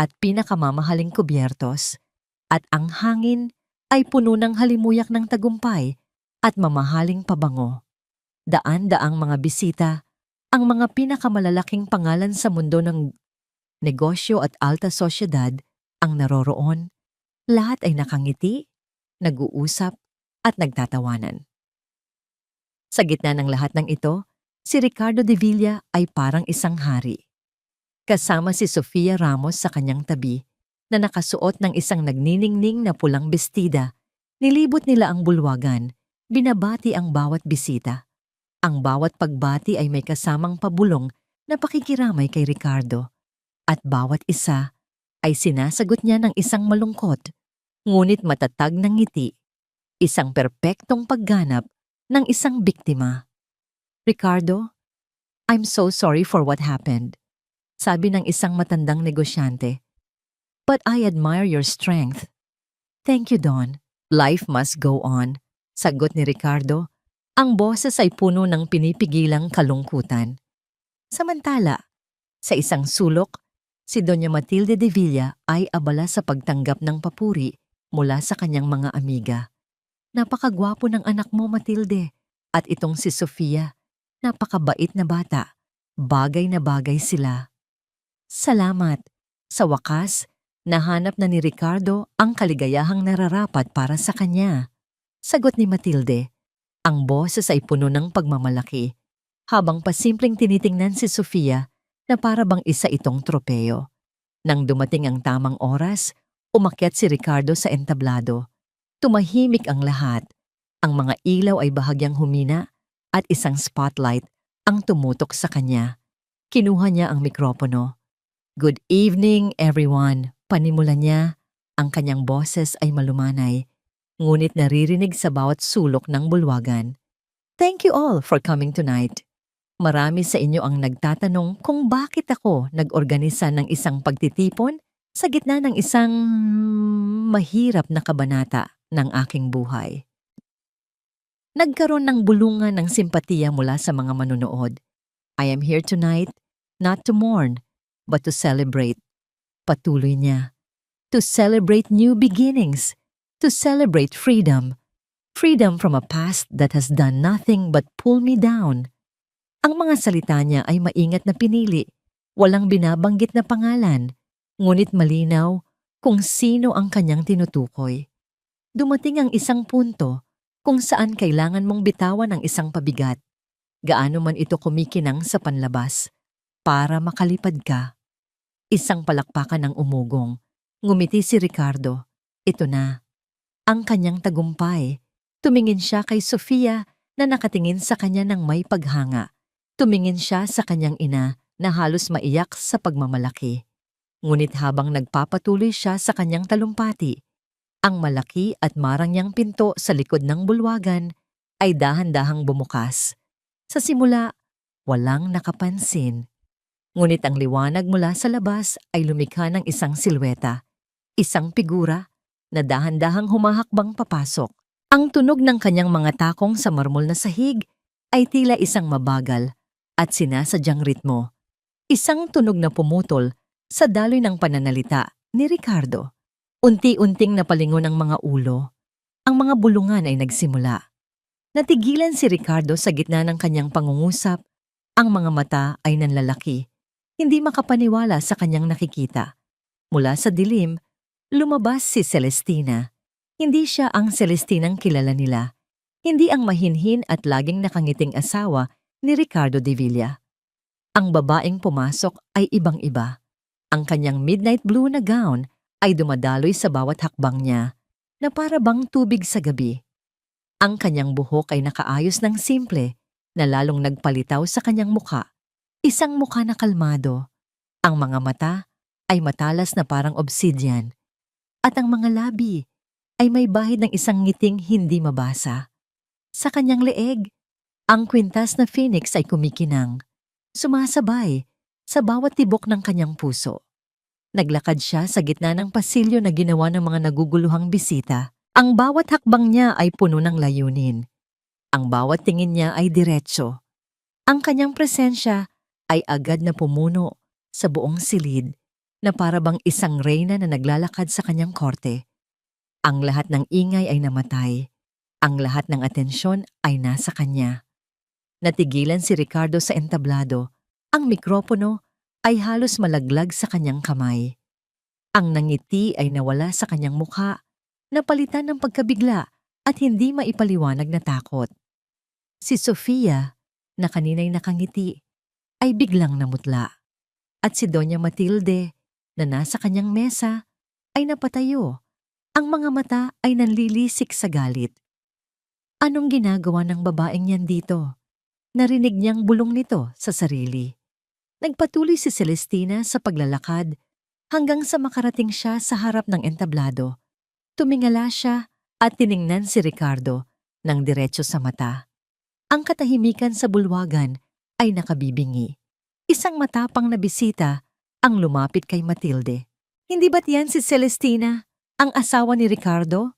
at pinakamamahaling kubyertos. At ang hangin ay puno ng halimuyak ng tagumpay at mamahaling pabango. Daan-daang mga bisita, ang mga pinakamalalaking pangalan sa mundo ng negosyo at alta sosyedad ang naroroon. Lahat ay nakangiti, nag-uusap at nagtatawanan. Sa gitna ng lahat ng ito, si Ricardo de Villa ay parang isang hari. Kasama si Sofia Ramos sa kanyang tabi na nakasuot ng isang nagniningning na pulang bestida. Nilibot nila ang bulwagan, binabati ang bawat bisita. Ang bawat pagbati ay may kasamang pabulong na pakikiramay kay Ricardo. At bawat isa ay sinasagot niya ng isang malungkot, ngunit matatag na ngiti. Isang perpektong pagganap ng isang biktima. Ricardo, I'm so sorry for what happened. Sabi ng isang matandang negosyante. But I admire your strength. Thank you, Don. Life must go on. Sagot ni Ricardo. Ang boses ay puno ng pinipigilang kalungkutan. Samantala, sa isang sulok, si Doña Matilde de Villa ay abala sa pagtanggap ng papuri mula sa kanyang mga amiga. Napakagwapo ng anak mo, Matilde. At itong si Sofia, napakabait na bata. Bagay na bagay sila. Salamat. Sa wakas, nahanap na ni Ricardo ang kaligayahang nararapat para sa kanya. Sagot ni Matilde. Ang boses ay puno ng pagmamalaki, habang pasimpleng tinitingnan si Sofia na para bang isa itong tropeyo. Nang dumating ang tamang oras, umakyat si Ricardo sa entablado. Tumahimik ang lahat. Ang mga ilaw ay bahagyang humina at isang spotlight ang tumutok sa kanya. Kinuha niya ang mikropono. Good evening, everyone. Panimula niya. Ang kanyang boses ay malumanay, ngunit naririnig sa bawat sulok ng bulwagan. Thank you all for coming tonight. Marami sa inyo ang nagtatanong kung bakit ako nag-organisa ng isang pagtitipon sa gitna ng isang mahirap na kabanata ng aking buhay. Nagkaroon ng bulungan ng simpatiya mula sa mga manunood. I am here tonight not to mourn, but to celebrate. Patuloy niya. To celebrate new beginnings. To celebrate freedom. Freedom from a past that has done nothing but pull me down. Ang mga salita niya ay maingat na pinili. Walang binabanggit na pangalan. Ngunit malinaw kung sino ang kanyang tinutukoy. Dumating ang isang punto kung saan kailangan mong bitawan ang isang pabigat. Gaano man ito kumikinang sa panlabas. Para makalipad ka. Isang palakpakan ng umugong. Ngumiti si Ricardo. Ito na. ang kanyang tagumpay. Tumingin siya kay Sofia na nakatingin sa kanya ng may paghanga. Tumingin siya sa kanyang ina na halos maiyak sa pagmamalaki. Ngunit habang nagpapatuloy siya sa kanyang talumpati, ang malaki at marangyang pinto sa likod ng bulwagan ay dahan-dahang bumukas. Sa simula, walang nakapansin. Ngunit ang liwanag mula sa labas ay lumikha ng isang silweta, isang figura na dahan-dahang humahakbang papasok. Ang tunog ng kanyang mga takong sa marmol na sahig ay tila isang mabagal at sinasadyang ritmo. Isang tunog na pumutol sa daloy ng pananalita ni Ricardo. Unti-unting napalingon ang mga ulo. Ang mga bulungan ay nagsimula. Natigilan si Ricardo sa gitna ng kanyang pangungusap. Ang mga mata ay nanlalaki. Hindi makapaniwala sa kanyang nakikita. Mula sa dilim, lumabas si Celestina. Hindi siya ang Celestinang kilala nila. Hindi ang mahinhin at laging nakangiting asawa ni Ricardo de Villa. Ang babaeng pumasok ay ibang-iba. Ang kanyang midnight blue na gown ay dumadaloy sa bawat hakbang niya na para bang tubig sa gabi. Ang kanyang buhok ay nakaayos ng simple na lalong nagpalitaw sa kanyang mukha. Isang mukha na kalmado. Ang mga mata ay matalas na parang obsidian. At ang mga labi ay may bahid ng isang ngiting hindi mabasa. Sa kanyang leeg, ang kwintas na phoenix ay kumikinang, sumasabay sa bawat tibok ng kanyang puso. Naglakad siya sa gitna ng pasilyo na ginawa ng mga naguguluhang bisita. Ang bawat hakbang niya ay puno ng layunin. Ang bawat tingin niya ay diretso. Ang kanyang presensya ay agad na pumuno sa buong silid na para bang isang reyna na naglalakad sa kanyang korte. Ang lahat ng ingay ay namatay. Ang lahat ng atensyon ay nasa kanya. Natigilan si Ricardo sa entablado. Ang mikropono ay halos malaglag sa kanyang kamay. Ang nangiti ay nawala sa kanyang mukha, napalitan ng pagkabigla at hindi maipaliwanag na takot. Si Sofia, na kanina'y nakangiti, ay biglang namutla. At si Doña Matilde, na nasa kanyang mesa, ay napatayo. Ang mga mata ay nanlilisik sa galit. Anong ginagawa ng babaeng yan dito? Narinig niyang bulong nito sa sarili. Nagpatuloy si Celestina sa paglalakad hanggang sa makarating siya sa harap ng entablado. Tumingala siya at tiningnan si Ricardo ng diretso sa mata. Ang katahimikan sa bulwagan ay nakabibingi. Isang matapang na bisita ang lumapit kay Matilde. Hindi ba't yan si Celestina, ang asawa ni Ricardo?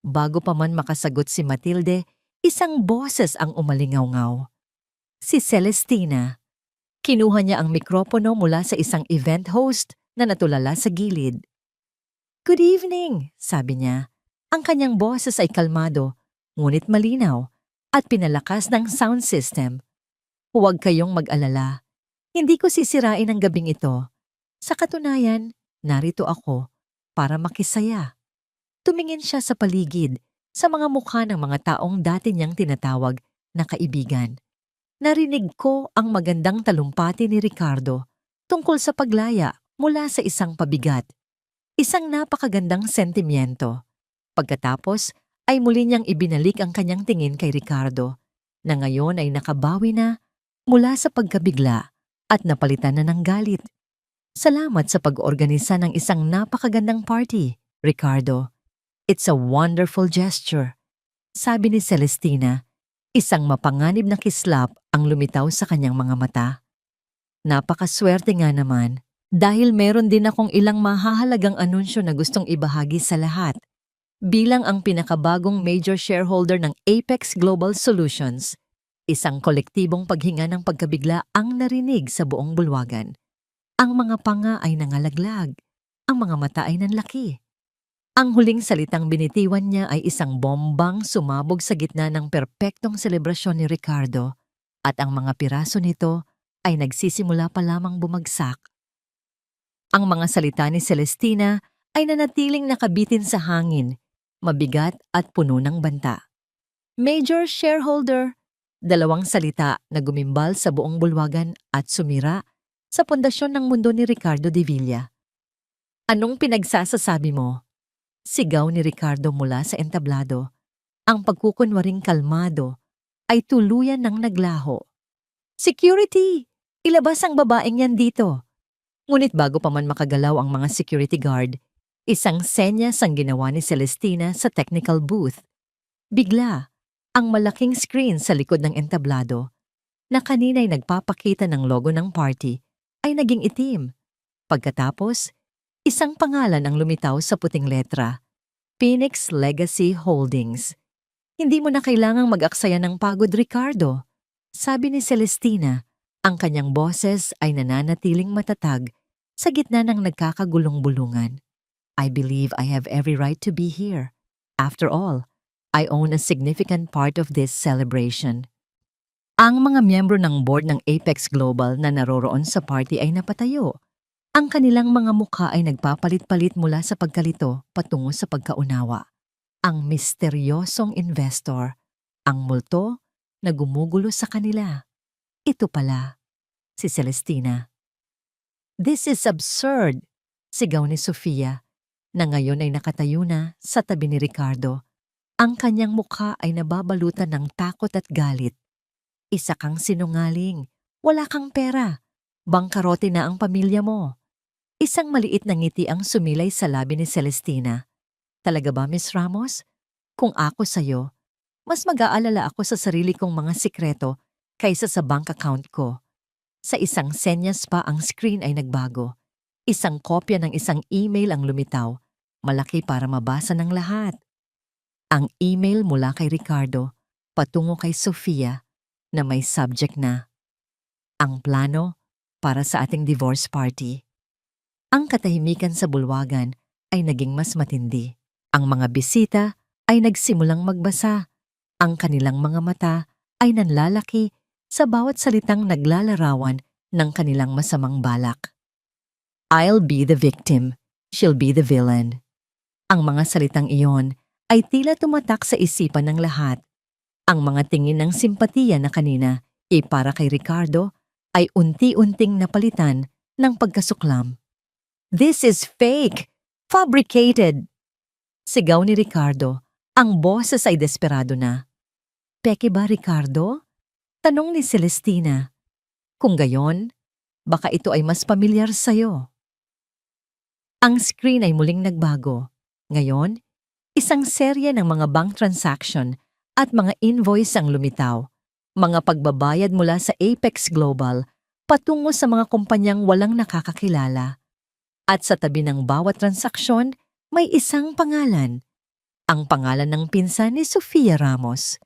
Bago pa man makasagot si Matilde, isang boses ang umalingaw-ngaw. Si Celestina. Kinuha niya ang mikropono mula sa isang event host na natulala sa gilid. "Good evening," sabi niya. Ang kanyang boses ay kalmado, ngunit malinaw, at pinalakas ng sound system. "Huwag kayong mag-alala. Hindi ko sisirain ang gabing ito. Sa katunayan, narito ako para makisaya." Tumingin siya sa paligid, sa mga mukha ng mga taong dati niyang tinatawag na kaibigan. Narinig ko ang magandang talumpati ni Ricardo tungkol sa paglaya mula sa isang pabigat. Isang napakagandang sentimiento. Pagkatapos ay muli niyang ibinalik ang kanyang tingin kay Ricardo, na ngayon ay nakabawi na mula sa pagkabigla at napalitan na ng galit. "Salamat sa pag-organisa ng isang napakagandang party, Ricardo. It's a wonderful gesture," sabi ni Celestina. Isang mapanganib na kislap ang lumitaw sa kanyang mga mata. "Napakaswerte nga naman dahil meron din akong ilang mahahalagang anunsyo na gustong ibahagi sa lahat. Bilang ang pinakabagong major shareholder ng Apex Global Solutions, isang kolektibong paghinga ng pagkabigla ang narinig sa buong bulwagan. Ang mga panga ay nangalaglag, ang mga mata ay nanlaki. Ang huling salitang binitiwan niya ay isang bombang sumabog sa gitna ng perpektong selebrasyon ni Ricardo, at ang mga piraso nito ay nagsisimula pa lamang bumagsak. Ang mga salita ni Celestina ay nanatiling nakabitin sa hangin, mabigat at puno ng banta. "Major shareholder," dalawang salita na gumimbal sa buong bulwagan at sumira sa pundasyon ng mundo ni Ricardo de Villa. "Anong pinagsasasabi mo?" Sigaw ni Ricardo mula sa entablado. Ang pagkukunwaring kalmado ay tuluyan ng naglaho. Security! Ilabas ang babaeng yan dito. Ngunit bago pa man makagalaw ang mga security guard, isang senyas ang ginawa ni Celestina sa technical booth. Bigla, ang malaking screen sa likod ng entablado, na kanina'y nagpapakita ng logo ng party, ay naging itim. Pagkatapos, isang pangalan ang lumitaw sa puting letra, Phoenix Legacy Holdings. Hindi mo na kailangang mag-aksaya ng pagod, Ricardo. Sabi ni Celestina, ang kanyang boses ay nananatiling matatag sa gitna ng nagkakagulong bulungan. I believe I have every right to be here. After all, I own a significant part of this celebration. Ang mga miyembro ng board ng Apex Global na naroroon sa party ay napatayo. Ang kanilang mga mukha ay nagpapalit-palit mula sa pagkalito patungo sa pagkaunawa. Ang misteryosong investor, ang multo na gumugulo sa kanila. Ito pala, si Celestina. This is absurd, sigaw ni Sofia, na ngayon ay nakatayo na sa tabi ni Ricardo. Ang kanyang mukha ay nababalutan ng takot at galit. Isa kang sinungaling, wala kang pera, bangkarote na ang pamilya mo. Isang maliit na ngiti ang sumilay sa labi ni Celestina. Talaga ba, Miss Ramos? Kung ako sa'yo, mas mag-aalala ako sa sarili kong mga sikreto kaysa sa bank account ko. Sa isang senyas pa ang screen ay nagbago. Isang kopya ng isang email ang lumitaw, malaki para mabasa ng lahat. Ang email mula kay Ricardo patungo kay Sofia na may subject na, ang plano para sa ating divorce party. Ang katahimikan sa bulwagan ay naging mas matindi. Ang mga bisita ay nagsimulang magbasa. Ang kanilang mga mata ay nanlalaki sa bawat salitang naglalarawan ng kanilang masamang balak. I'll be the victim, she'll be the villain. Ang mga salitang iyon ay tila tumatak sa isipan ng lahat. Ang mga tingin ng simpatiya na kanina para kay Ricardo ay unti-unting napalitan ng pagkasuklam. This is fake! Fabricated! Sigaw ni Ricardo. Ang boses ay desperado na. Peke ba, Ricardo? Tanong ni Celestina. Kung gayon, baka ito ay mas pamilyar sa'yo. Ang screen ay muling nagbago. Ngayon, isang serye ng mga bank transaction at mga invoice ang lumitaw. Mga pagbabayad mula sa Apex Global patungo sa mga kumpanyang walang nakakakilala. At sa tabi ng bawat transaksyon, may isang pangalan. Ang pangalan ng pinsan ni Sofia Ramos.